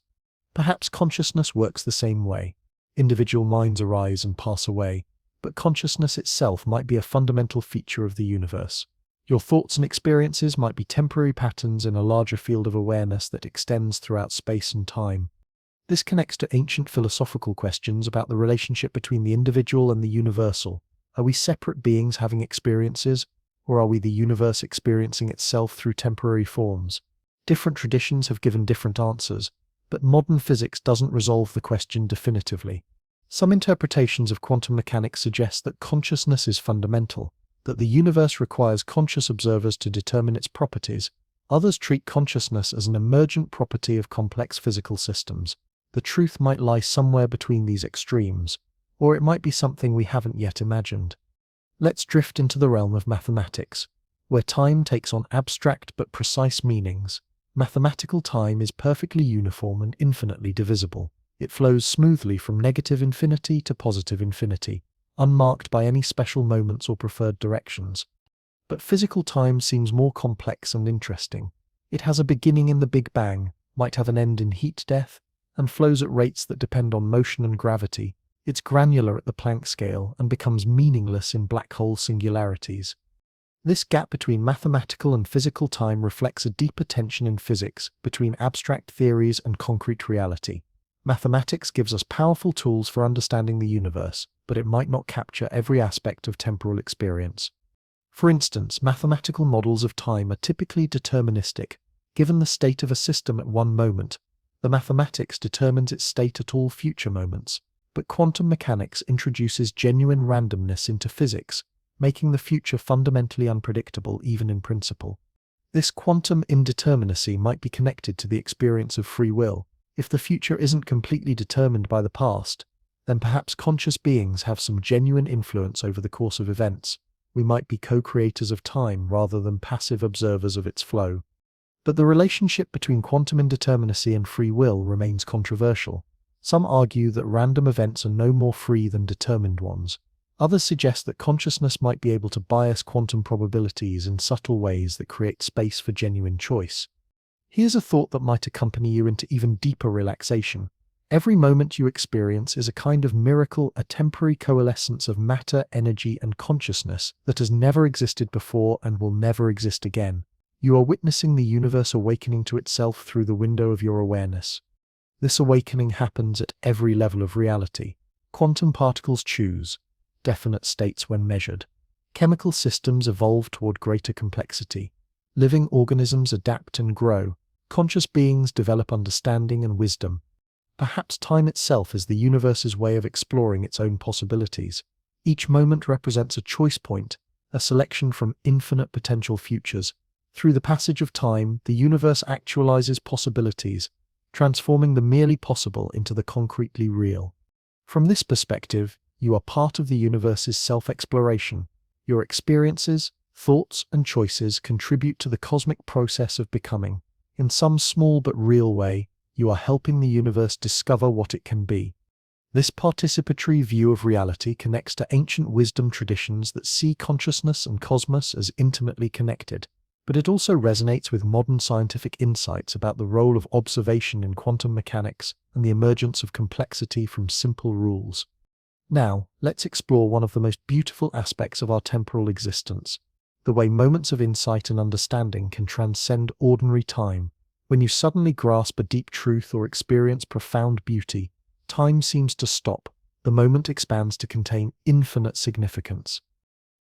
Perhaps consciousness works the same way. Individual minds arise and pass away, but consciousness itself might be a fundamental feature of the universe. Your thoughts and experiences might be temporary patterns in a larger field of awareness that extends throughout space and time. This connects to ancient philosophical questions about the relationship between the individual and the universal. Are we separate beings having experiences, or are we the universe experiencing itself through temporary forms? Different traditions have given different answers, but modern physics doesn't resolve the question definitively. Some interpretations of quantum mechanics suggest that consciousness is fundamental, that the universe requires conscious observers to determine its properties. Others treat consciousness as an emergent property of complex physical systems. The truth might lie somewhere between these extremes, or it might be something we haven't yet imagined. Let's drift into the realm of mathematics, where time takes on abstract but precise meanings. Mathematical time is perfectly uniform and infinitely divisible. It flows smoothly from negative infinity to positive infinity, unmarked by any special moments or preferred directions. But physical time seems more complex and interesting. It has a beginning in the Big Bang, might have an end in heat death, and flows at rates that depend on motion and gravity. It's granular at the Planck scale and becomes meaningless in black hole singularities. This gap between mathematical and physical time reflects a deeper tension in physics between abstract theories and concrete reality. Mathematics gives us powerful tools for understanding the universe, but it might not capture every aspect of temporal experience. For instance, mathematical models of time are typically deterministic. Given the state of a system at one moment, the mathematics determines its state at all future moments. But quantum mechanics introduces genuine randomness into physics, making the future fundamentally unpredictable even in principle. This quantum indeterminacy might be connected to the experience of free will. If the future isn't completely determined by the past, then perhaps conscious beings have some genuine influence over the course of events. We might be co-creators of time rather than passive observers of its flow. But the relationship between quantum indeterminacy and free will remains controversial. Some argue that random events are no more free than determined ones. Others suggest that consciousness might be able to bias quantum probabilities in subtle ways that create space for genuine choice. Here's a thought that might accompany you into even deeper relaxation. Every moment you experience is a kind of miracle, a temporary coalescence of matter, energy, and consciousness that has never existed before and will never exist again. You are witnessing the universe awakening to itself through the window of your awareness. This awakening happens at every level of reality. Quantum particles choose definite states when measured. Chemical systems evolve toward greater complexity. Living organisms adapt and grow. Conscious beings develop understanding and wisdom. Perhaps time itself is the universe's way of exploring its own possibilities. Each moment represents a choice point, a selection from infinite potential futures. Through the passage of time, the universe actualizes possibilities, transforming the merely possible into the concretely real. From this perspective, you are part of the universe's self-exploration. Your experiences, thoughts, and choices contribute to the cosmic process of becoming. In some small but real way, you are helping the universe discover what it can be. This participatory view of reality connects to ancient wisdom traditions that see consciousness and cosmos as intimately connected. But it also resonates with modern scientific insights about the role of observation in quantum mechanics and the emergence of complexity from simple rules. Now, let's explore one of the most beautiful aspects of our temporal existence, the way moments of insight and understanding can transcend ordinary time. When you suddenly grasp a deep truth or experience profound beauty, time seems to stop. The moment expands to contain infinite significance.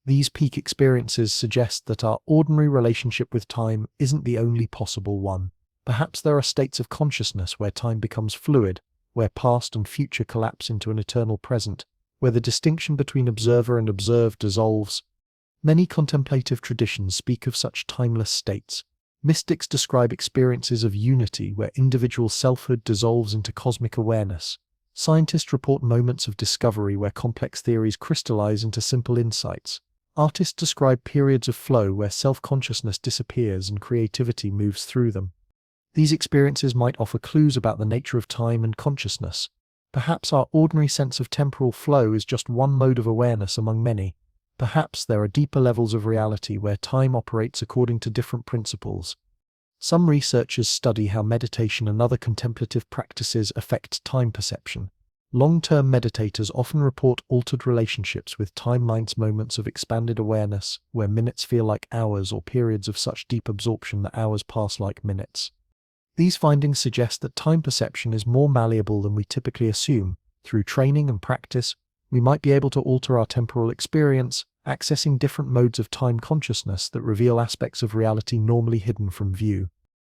These peak experiences suggest that our ordinary relationship with time isn't the only possible one. Perhaps there are states of consciousness where time becomes fluid, where past and future collapse into an eternal present, where the distinction between observer and observed dissolves. Many contemplative traditions speak of such timeless states. Mystics describe experiences of unity where individual selfhood dissolves into cosmic awareness. Scientists report moments of discovery where complex theories crystallize into simple insights. Artists describe periods of flow where self-consciousness disappears and creativity moves through them. These experiences might offer clues about the nature of time and consciousness. Perhaps our ordinary sense of temporal flow is just one mode of awareness among many. Perhaps there are deeper levels of reality where time operates according to different principles. Some researchers study how meditation and other contemplative practices affect time perception. Long-term meditators often report altered relationships with time, moments of expanded awareness, where minutes feel like hours, or periods of such deep absorption that hours pass like minutes. These findings suggest that time perception is more malleable than we typically assume. Through training and practice, we might be able to alter our temporal experience, accessing different modes of time consciousness that reveal aspects of reality normally hidden from view.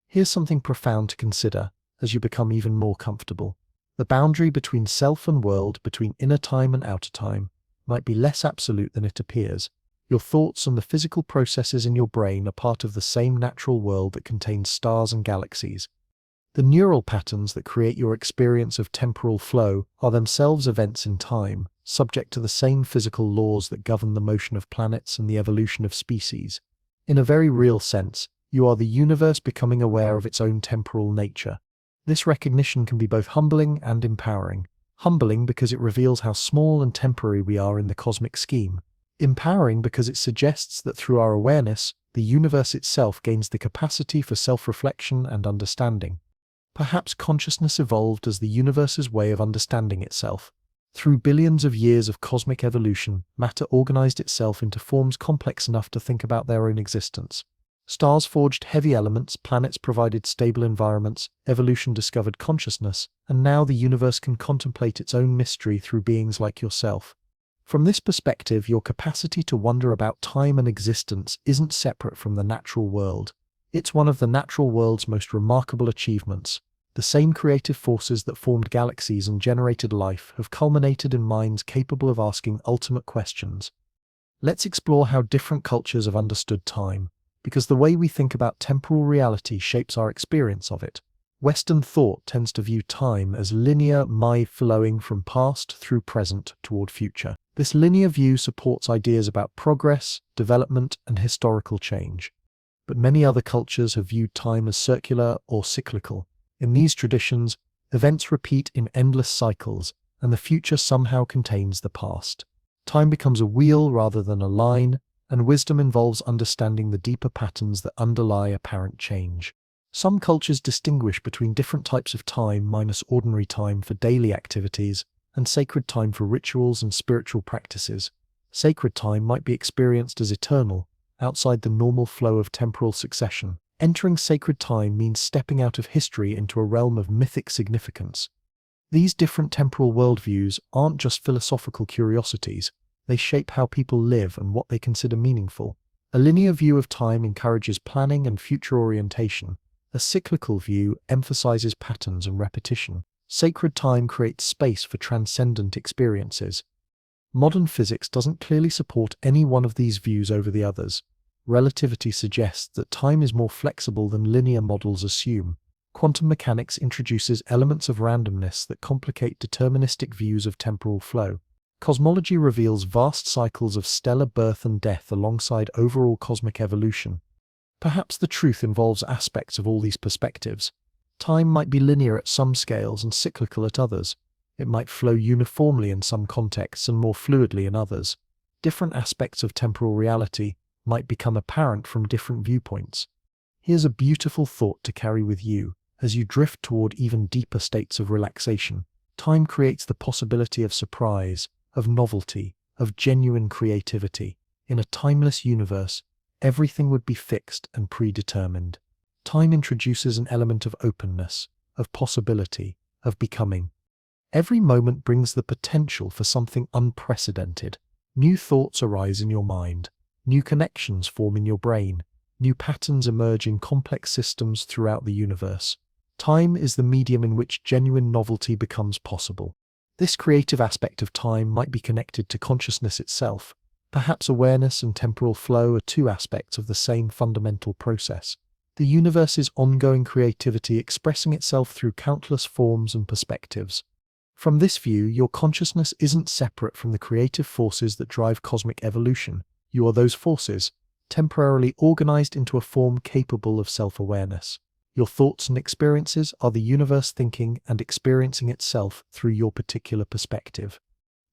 Here's something profound to consider as you become even more comfortable. The boundary between self and world, between inner time and outer time, might be less absolute than it appears. Your thoughts and the physical processes in your brain are part of the same natural world that contains stars and galaxies. The neural patterns that create your experience of temporal flow are themselves events in time, subject to the same physical laws that govern the motion of planets and the evolution of species. In a very real sense, you are the universe becoming aware of its own temporal nature. This recognition can be both humbling and empowering. Humbling because it reveals how small and temporary we are in the cosmic scheme. Empowering because it suggests that through our awareness, the universe itself gains the capacity for self-reflection and understanding. Perhaps consciousness evolved as the universe's way of understanding itself. Through billions of years of cosmic evolution, matter organized itself into forms complex enough to think about their own existence. Stars forged heavy elements, planets provided stable environments, evolution discovered consciousness, and now the universe can contemplate its own mystery through beings like yourself. From this perspective, your capacity to wonder about time and existence isn't separate from the natural world. It's one of the natural world's most remarkable achievements. The same creative forces that formed galaxies and generated life have culminated in minds capable of asking ultimate questions. Let's explore how different cultures have understood time, because the way we think about temporal reality shapes our experience of it. Western thought tends to view time as linear, flowing from past through present toward future. This linear view supports ideas about progress, development, and historical change. But many other cultures have viewed time as circular or cyclical. In these traditions, events repeat in endless cycles, and the future somehow contains the past. Time becomes a wheel rather than a line, and wisdom involves understanding the deeper patterns that underlie apparent change. Some cultures distinguish between different types of time minus ordinary time for daily activities, and sacred time for rituals and spiritual practices. Sacred time might be experienced as eternal, outside the normal flow of temporal succession. Entering sacred time means stepping out of history into a realm of mythic significance. These different temporal worldviews aren't just philosophical curiosities, they shape how people live and what they consider meaningful. A linear view of time encourages planning and future orientation. A cyclical view emphasizes patterns and repetition. Sacred time creates space for transcendent experiences. Modern physics doesn't clearly support any one of these views over the others. Relativity suggests that time is more flexible than linear models assume. Quantum mechanics introduces elements of randomness that complicate deterministic views of temporal flow. Cosmology reveals vast cycles of stellar birth and death alongside overall cosmic evolution. Perhaps the truth involves aspects of all these perspectives. Time might be linear at some scales and cyclical at others. It might flow uniformly in some contexts and more fluidly in others. Different aspects of temporal reality might become apparent from different viewpoints. Here's a beautiful thought to carry with you as you drift toward even deeper states of relaxation. Time creates the possibility of surprise, of novelty, of genuine creativity. In a timeless universe, everything would be fixed and predetermined. Time introduces an element of openness, of possibility, of becoming. Every moment brings the potential for something unprecedented. New thoughts arise in your mind. New connections form in your brain. New patterns emerge in complex systems throughout the universe. Time is the medium in which genuine novelty becomes possible. This creative aspect of time might be connected to consciousness itself. Perhaps awareness and temporal flow are two aspects of the same fundamental process. The universe's ongoing creativity expressing itself through countless forms and perspectives. From this view, your consciousness isn't separate from the creative forces that drive cosmic evolution. You are those forces, temporarily organized into a form capable of self-awareness. Your thoughts and experiences are the universe thinking and experiencing itself through your particular perspective.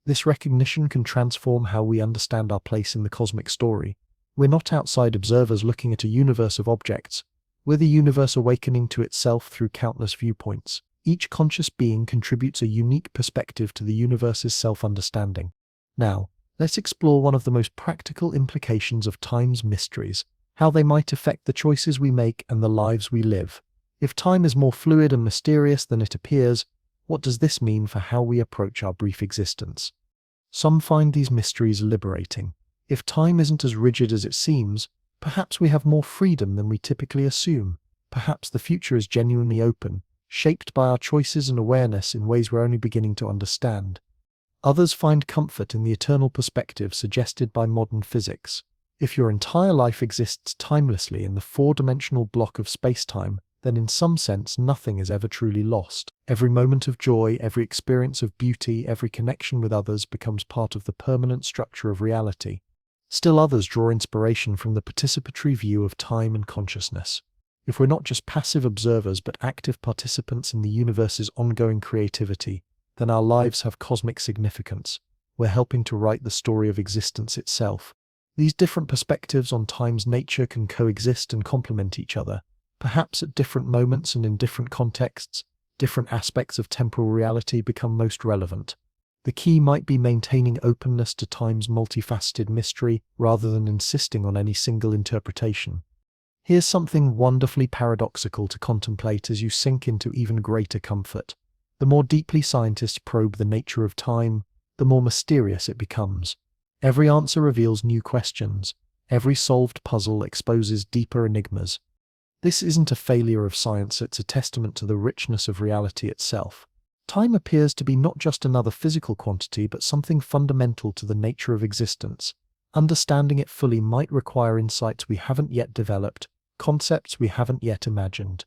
This recognition can transform how we understand our place in the cosmic story. We're not outside observers looking at a universe of objects. We're the universe awakening to itself through countless viewpoints. Each conscious being contributes a unique perspective to the universe's self-understanding. Now, let's explore one of the most practical implications of time's mysteries, how they might affect the choices we make and the lives we live. If time is more fluid and mysterious than it appears, what does this mean for how we approach our brief existence? Some find these mysteries liberating. If time isn't as rigid as it seems, perhaps we have more freedom than we typically assume. Perhaps the future is genuinely open, shaped by our choices and awareness in ways we're only beginning to understand. Others find comfort in the eternal perspective suggested by modern physics. If your entire life exists timelessly in the four-dimensional block of space-time, then in some sense nothing is ever truly lost. Every moment of joy, every experience of beauty, every connection with others becomes part of the permanent structure of reality. Still others draw inspiration from the participatory view of time and consciousness. If we're not just passive observers but active participants in the universe's ongoing creativity, then our lives have cosmic significance. We're helping to write the story of existence itself. These different perspectives on time's nature can coexist and complement each other. Perhaps at different moments and in different contexts, different aspects of temporal reality become most relevant. The key might be maintaining openness to time's multifaceted mystery rather than insisting on any single interpretation. Here's something wonderfully paradoxical to contemplate as you sink into even greater comfort. The more deeply scientists probe the nature of time, the more mysterious it becomes. Every answer reveals new questions. Every solved puzzle exposes deeper enigmas. This isn't a failure of science, it's a testament to the richness of reality itself. Time appears to be not just another physical quantity but something fundamental to the nature of existence. Understanding it fully might require insights we haven't yet developed, concepts we haven't yet imagined.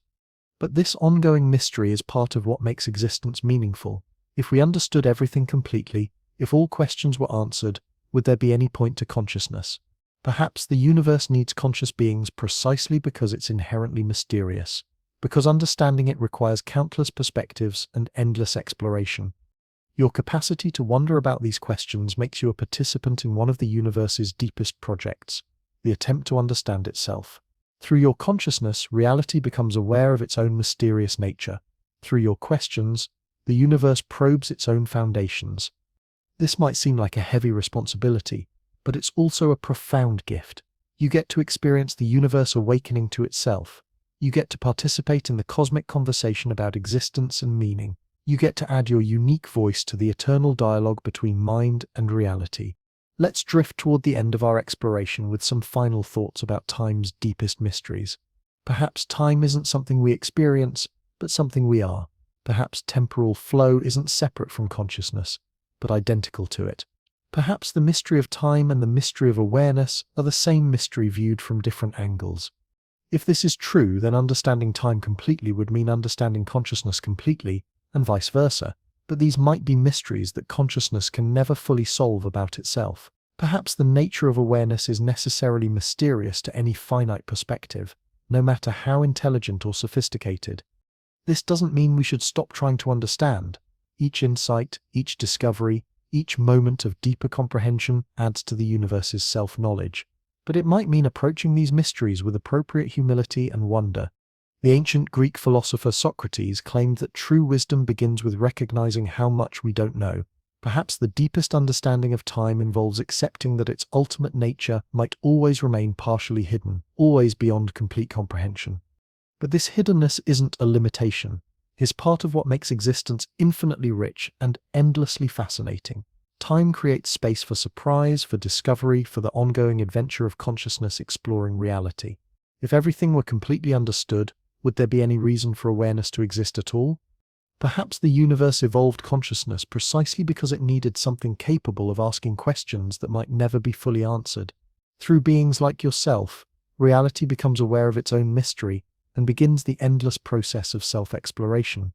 But this ongoing mystery is part of what makes existence meaningful. If we understood everything completely, if all questions were answered, would there be any point to consciousness? Perhaps the universe needs conscious beings precisely because it's inherently mysterious, because understanding it requires countless perspectives and endless exploration. Your capacity to wonder about these questions makes you a participant in one of the universe's deepest projects, the attempt to understand itself. Through your consciousness, reality becomes aware of its own mysterious nature. Through your questions, the universe probes its own foundations. This might seem like a heavy responsibility, but it's also a profound gift. You get to experience the universe awakening to itself. You get to participate in the cosmic conversation about existence and meaning. You get to add your unique voice to the eternal dialogue between mind and reality. Let's drift toward the end of our exploration with some final thoughts about time's deepest mysteries. Perhaps time isn't something we experience, but something we are. Perhaps temporal flow isn't separate from consciousness, but identical to it. Perhaps the mystery of time and the mystery of awareness are the same mystery viewed from different angles. If this is true, then understanding time completely would mean understanding consciousness completely, and vice versa. But these might be mysteries that consciousness can never fully solve about itself. Perhaps the nature of awareness is necessarily mysterious to any finite perspective, no matter how intelligent or sophisticated. This doesn't mean we should stop trying to understand. Each insight, each discovery, each moment of deeper comprehension adds to the universe's self-knowledge. But it might mean approaching these mysteries with appropriate humility and wonder. The ancient Greek philosopher Socrates claimed that true wisdom begins with recognizing how much we don't know. Perhaps the deepest understanding of time involves accepting that its ultimate nature might always remain partially hidden, always beyond complete comprehension. But this hiddenness isn't a limitation. It's part of what makes existence infinitely rich and endlessly fascinating. Time creates space for surprise, for discovery, for the ongoing adventure of consciousness exploring reality. If everything were completely understood, would there be any reason for awareness to exist at all? Perhaps the universe evolved consciousness precisely because it needed something capable of asking questions that might never be fully answered. Through beings like yourself, reality becomes aware of its own mystery and begins the endless process of self-exploration.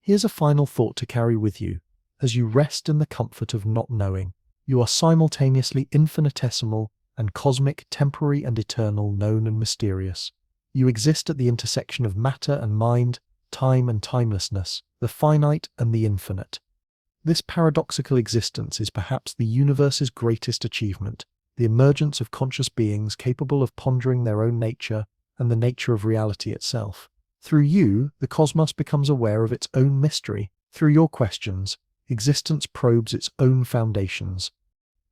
Here's a final thought to carry with you. As you rest in the comfort of not knowing, you are simultaneously infinitesimal and cosmic, temporary and eternal, known and mysterious. You exist at the intersection of matter and mind, time and timelessness, the finite and the infinite. This paradoxical existence is perhaps the universe's greatest achievement, the emergence of conscious beings capable of pondering their own nature and the nature of reality itself. Through you, the cosmos becomes aware of its own mystery. Through your questions, existence probes its own foundations.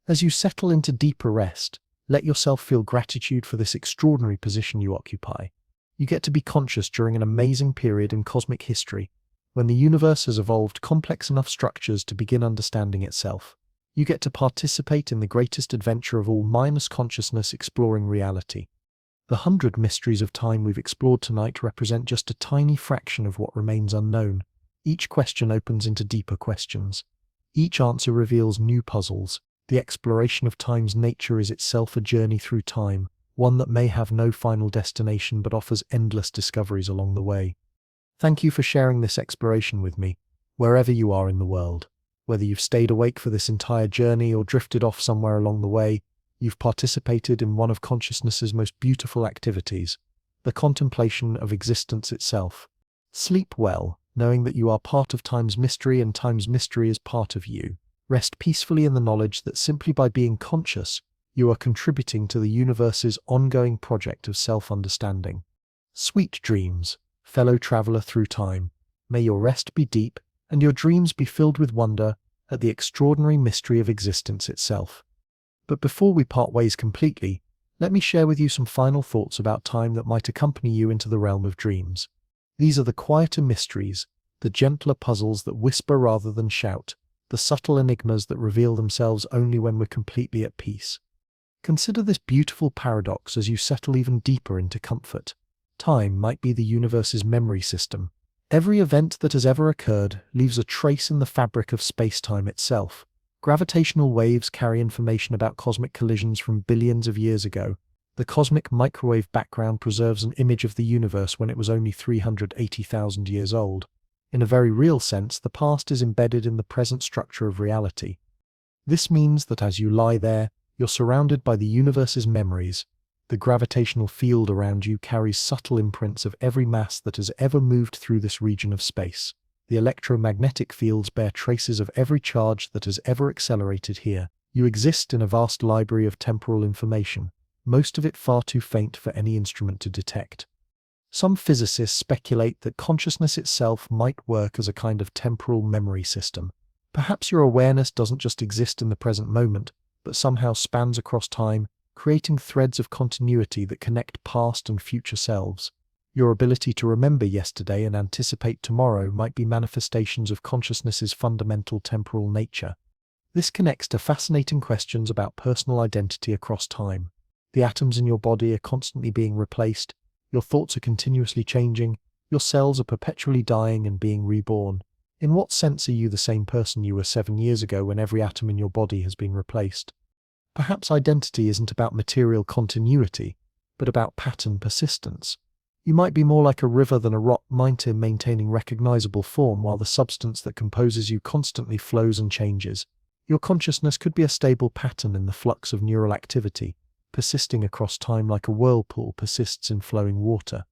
As you settle into deeper rest, let yourself feel gratitude for this extraordinary position you occupy. You get to be conscious during an amazing period in cosmic history, when the universe has evolved complex enough structures to begin understanding itself. You get to participate in the greatest adventure of all, minus consciousness exploring reality. The 100 mysteries of time we've explored tonight represent just a tiny fraction of what remains unknown. Each question opens into deeper questions. Each answer reveals new puzzles. The exploration of time's nature is itself a journey through time, one that may have no final destination but offers endless discoveries along the way. Thank you for sharing this exploration with me, wherever you are in the world. Whether you've stayed awake for this entire journey or drifted off somewhere along the way, you've participated in one of consciousness's most beautiful activities, the contemplation of existence itself. Sleep well, knowing that you are part of time's mystery and time's mystery is part of you. Rest peacefully in the knowledge that simply by being conscious, you are contributing to the universe's ongoing project of self-understanding. Sweet dreams, fellow traveler through time. May your rest be deep and your dreams be filled with wonder at the extraordinary mystery of existence itself. But before we part ways completely, let me share with you some final thoughts about time that might accompany you into the realm of dreams. These are the quieter mysteries, the gentler puzzles that whisper rather than shout, the subtle enigmas that reveal themselves only when we're completely at peace. Consider this beautiful paradox as you settle even deeper into comfort. Time might be the universe's memory system. Every event that has ever occurred leaves a trace in the fabric of space-time itself. Gravitational waves carry information about cosmic collisions from billions of years ago. The cosmic microwave background preserves an image of the universe when it was only 380,000 years old. In a very real sense, the past is embedded in the present structure of reality. This means that as you lie there, you're surrounded by the universe's memories. The gravitational field around you carries subtle imprints of every mass that has ever moved through this region of space. The electromagnetic fields bear traces of every charge that has ever accelerated here. You exist in a vast library of temporal information, most of it far too faint for any instrument to detect. Some physicists speculate that consciousness itself might work as a kind of temporal memory system. Perhaps your awareness doesn't just exist in the present moment, but somehow spans across time, creating threads of continuity that connect past and future selves. Your ability to remember yesterday and anticipate tomorrow might be manifestations of consciousness's fundamental temporal nature. This connects to fascinating questions about personal identity across time. The atoms in your body are constantly being replaced, your thoughts are continuously changing, your cells are perpetually dying and being reborn. In what sense are you the same person you were 7 years ago when every atom in your body has been replaced? Perhaps identity isn't about material continuity, but about pattern persistence. You might be more like a river than a rock, maintaining recognizable form while the substance that composes you constantly flows and changes. Your consciousness could be a stable pattern in the flux of neural activity, persisting across time like a whirlpool persists in flowing water.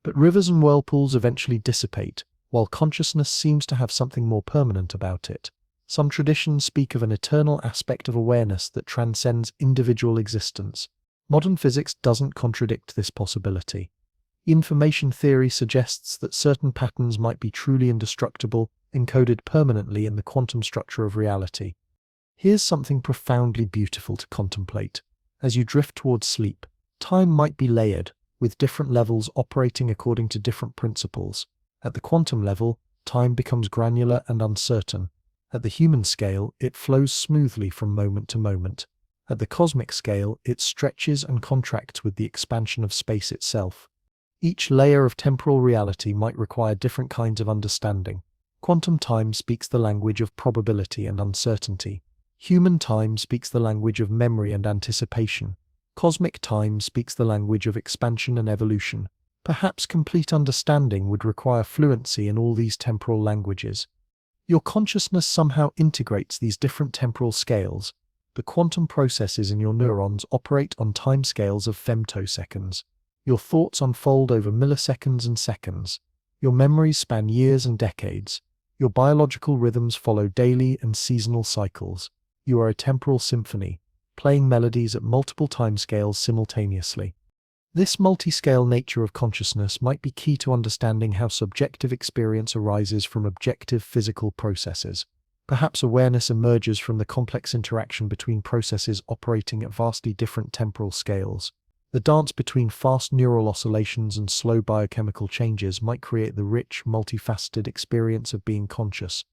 But rivers and whirlpools eventually dissipate, while consciousness seems to have something more permanent about it. Some traditions speak of an eternal aspect of awareness that transcends individual existence. Modern physics doesn't contradict this possibility. Information theory suggests that certain patterns might be truly indestructible, encoded permanently in the quantum structure of reality. Here's something profoundly beautiful to contemplate. As you drift towards sleep, time might be layered, with different levels operating according to different principles. At the quantum level, time becomes granular and uncertain. At the human scale, it flows smoothly from moment to moment. At the cosmic scale, it stretches and contracts with the expansion of space itself. Each layer of temporal reality might require different kinds of understanding. Quantum time speaks the language of probability and uncertainty. Human time speaks the language of memory and anticipation. Cosmic time speaks the language of expansion and evolution. Perhaps complete understanding would require fluency in all these temporal languages. Your consciousness somehow integrates these different temporal scales. The quantum processes in your neurons operate on timescales of femtoseconds. Your thoughts unfold over milliseconds and seconds. Your memories span years and decades. Your biological rhythms follow daily and seasonal cycles. You are a temporal symphony, playing melodies at multiple timescales simultaneously. This multi-scale nature of consciousness might be key to understanding how subjective experience arises from objective physical processes. Perhaps awareness emerges from the complex interaction between processes operating at vastly different temporal scales. The dance between fast neural oscillations and slow biochemical changes might create the rich, multifaceted experience of being conscious.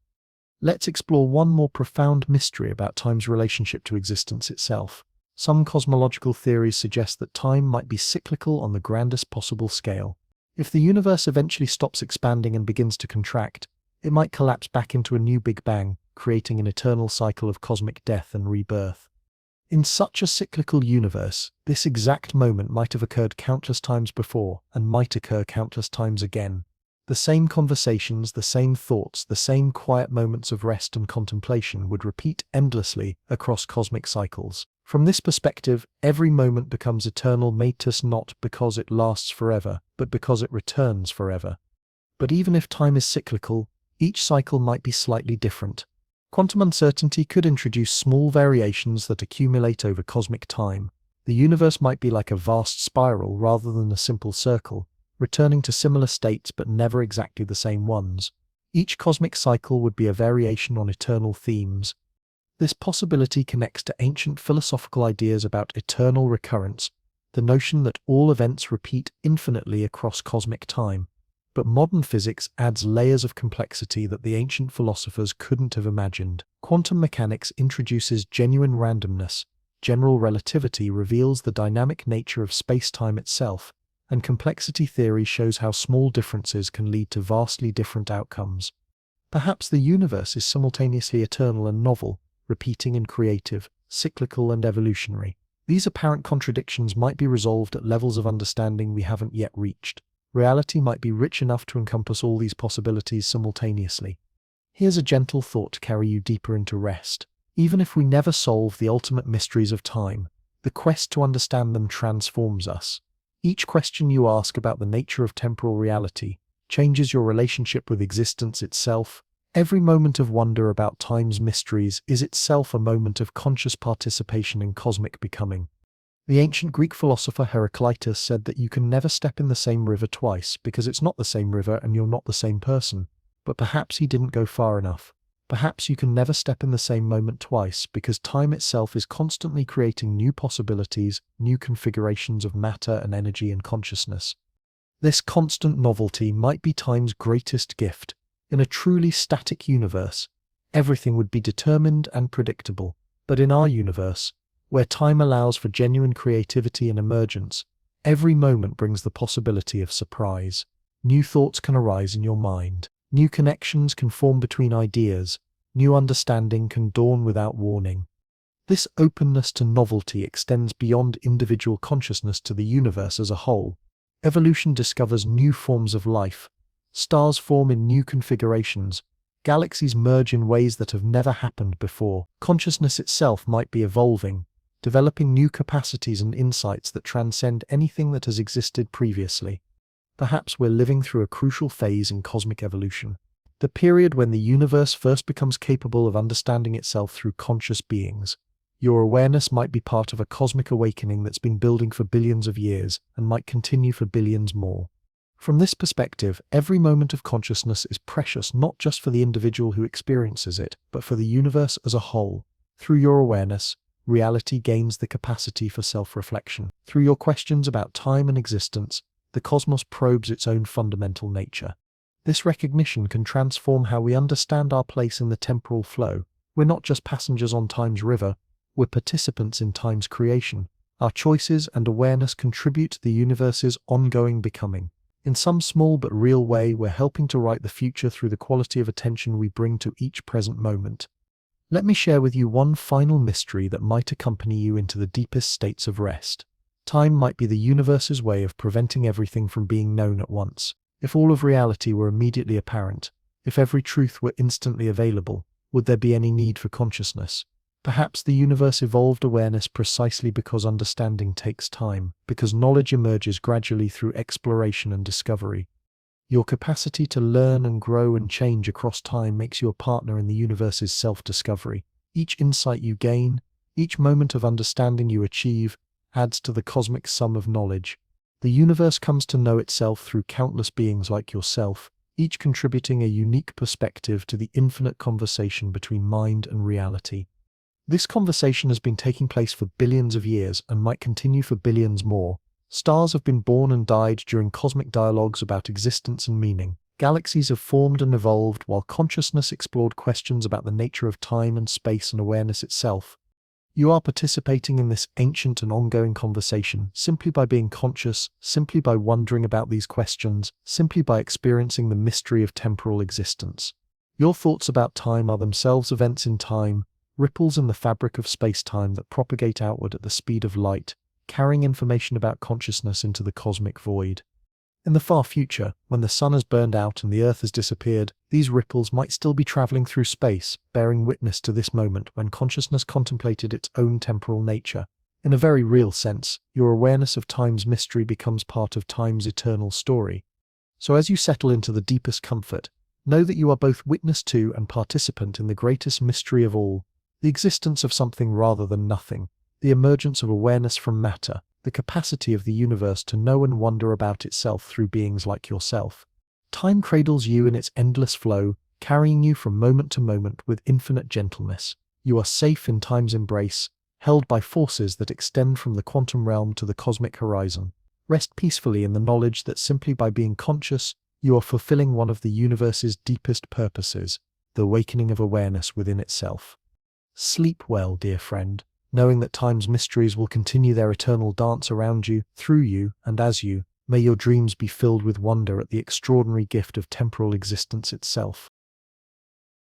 Let's explore one more profound mystery about time's relationship to existence itself. Some cosmological theories suggest that time might be cyclical on the grandest possible scale. If the universe eventually stops expanding and begins to contract, it might collapse back into a new Big Bang, creating an eternal cycle of cosmic death and rebirth. In such a cyclical universe, this exact moment might have occurred countless times before and might occur countless times again. The same conversations, the same thoughts, the same quiet moments of rest and contemplation would repeat endlessly across cosmic cycles. From this perspective, every moment becomes eternal matus not because it lasts forever, but because it returns forever. But even if time is cyclical, each cycle might be slightly different. Quantum uncertainty could introduce small variations that accumulate over cosmic time. The universe might be like a vast spiral rather than a simple circle, returning to similar states but never exactly the same ones. Each cosmic cycle would be a variation on eternal themes. This possibility connects to ancient philosophical ideas about eternal recurrence, the notion that all events repeat infinitely across cosmic time. But modern physics adds layers of complexity that the ancient philosophers couldn't have imagined. Quantum mechanics introduces genuine randomness, general relativity reveals the dynamic nature of space-time itself, and complexity theory shows how small differences can lead to vastly different outcomes. Perhaps the universe is simultaneously eternal and novel, repeating and creative, cyclical and evolutionary. These apparent contradictions might be resolved at levels of understanding we haven't yet reached. Reality might be rich enough to encompass all these possibilities simultaneously. Here's a gentle thought to carry you deeper into rest. Even if we never solve the ultimate mysteries of time, the quest to understand them transforms us. Each question you ask about the nature of temporal reality changes your relationship with existence itself. Every moment of wonder about time's mysteries is itself a moment of conscious participation in cosmic becoming. The ancient Greek philosopher Heraclitus said that you can never step in the same river twice because it's not the same river and you're not the same person. But perhaps he didn't go far enough. Perhaps you can never step in the same moment twice because time itself is constantly creating new possibilities, new configurations of matter and energy and consciousness. This constant novelty might be time's greatest gift. In a truly static universe, everything would be determined and predictable. But in our universe, where time allows for genuine creativity and emergence, every moment brings the possibility of surprise. New thoughts can arise in your mind. New connections can form between ideas. New understanding can dawn without warning. This openness to novelty extends beyond individual consciousness to the universe as a whole. Evolution discovers new forms of life. Stars form in new configurations. Galaxies merge in ways that have never happened before. Consciousness itself might be evolving, developing new capacities and insights that transcend anything that has existed previously. Perhaps we're living through a crucial phase in cosmic evolution, the period when the universe first becomes capable of understanding itself through conscious beings. Your awareness might be part of a cosmic awakening that's been building for billions of years and might continue for billions more. From this perspective, every moment of consciousness is precious not just for the individual who experiences it, but for the universe as a whole. Through your awareness, reality gains the capacity for self-reflection. Through your questions about time and existence, the cosmos probes its own fundamental nature. This recognition can transform how we understand our place in the temporal flow. We're not just passengers on time's river, we're participants in time's creation. Our choices and awareness contribute to the universe's ongoing becoming. In some small but real way, we're helping to write the future through the quality of attention we bring to each present moment. Let me share with you one final mystery that might accompany you into the deepest states of rest. Time might be the universe's way of preventing everything from being known at once. If all of reality were immediately apparent, if every truth were instantly available, would there be any need for consciousness? Perhaps the universe evolved awareness precisely because understanding takes time, because knowledge emerges gradually through exploration and discovery. Your capacity to learn and grow and change across time makes you a partner in the universe's self-discovery. Each insight you gain, each moment of understanding you achieve, adds to the cosmic sum of knowledge. The universe comes to know itself through countless beings like yourself, each contributing a unique perspective to the infinite conversation between mind and reality. This conversation has been taking place for billions of years and might continue for billions more. Stars have been born and died during cosmic dialogues about existence and meaning. Galaxies have formed and evolved while consciousness explored questions about the nature of time and space and awareness itself. You are participating in this ancient and ongoing conversation simply by being conscious, simply by wondering about these questions, simply by experiencing the mystery of temporal existence. Your thoughts about time are themselves events in time, ripples in the fabric of space-time that propagate outward at the speed of light, carrying information about consciousness into the cosmic void. In the far future, when the sun has burned out and the Earth has disappeared, these ripples might still be traveling through space, bearing witness to this moment when consciousness contemplated its own temporal nature. In a very real sense, your awareness of time's mystery becomes part of time's eternal story. So as you settle into the deepest comfort, know that you are both witness to and participant in the greatest mystery of all, the existence of something rather than nothing, the emergence of awareness from matter, the capacity of the universe to know and wonder about itself through beings like yourself. Time cradles you in its endless flow, carrying you from moment to moment with infinite gentleness. You are safe in time's embrace, held by forces that extend from the quantum realm to the cosmic horizon. Rest peacefully in the knowledge that simply by being conscious, you are fulfilling one of the universe's deepest purposes, the awakening of awareness within itself. Sleep well, dear friend, knowing that time's mysteries will continue their eternal dance around you, through you, and as you. May your dreams be filled with wonder at the extraordinary gift of temporal existence itself.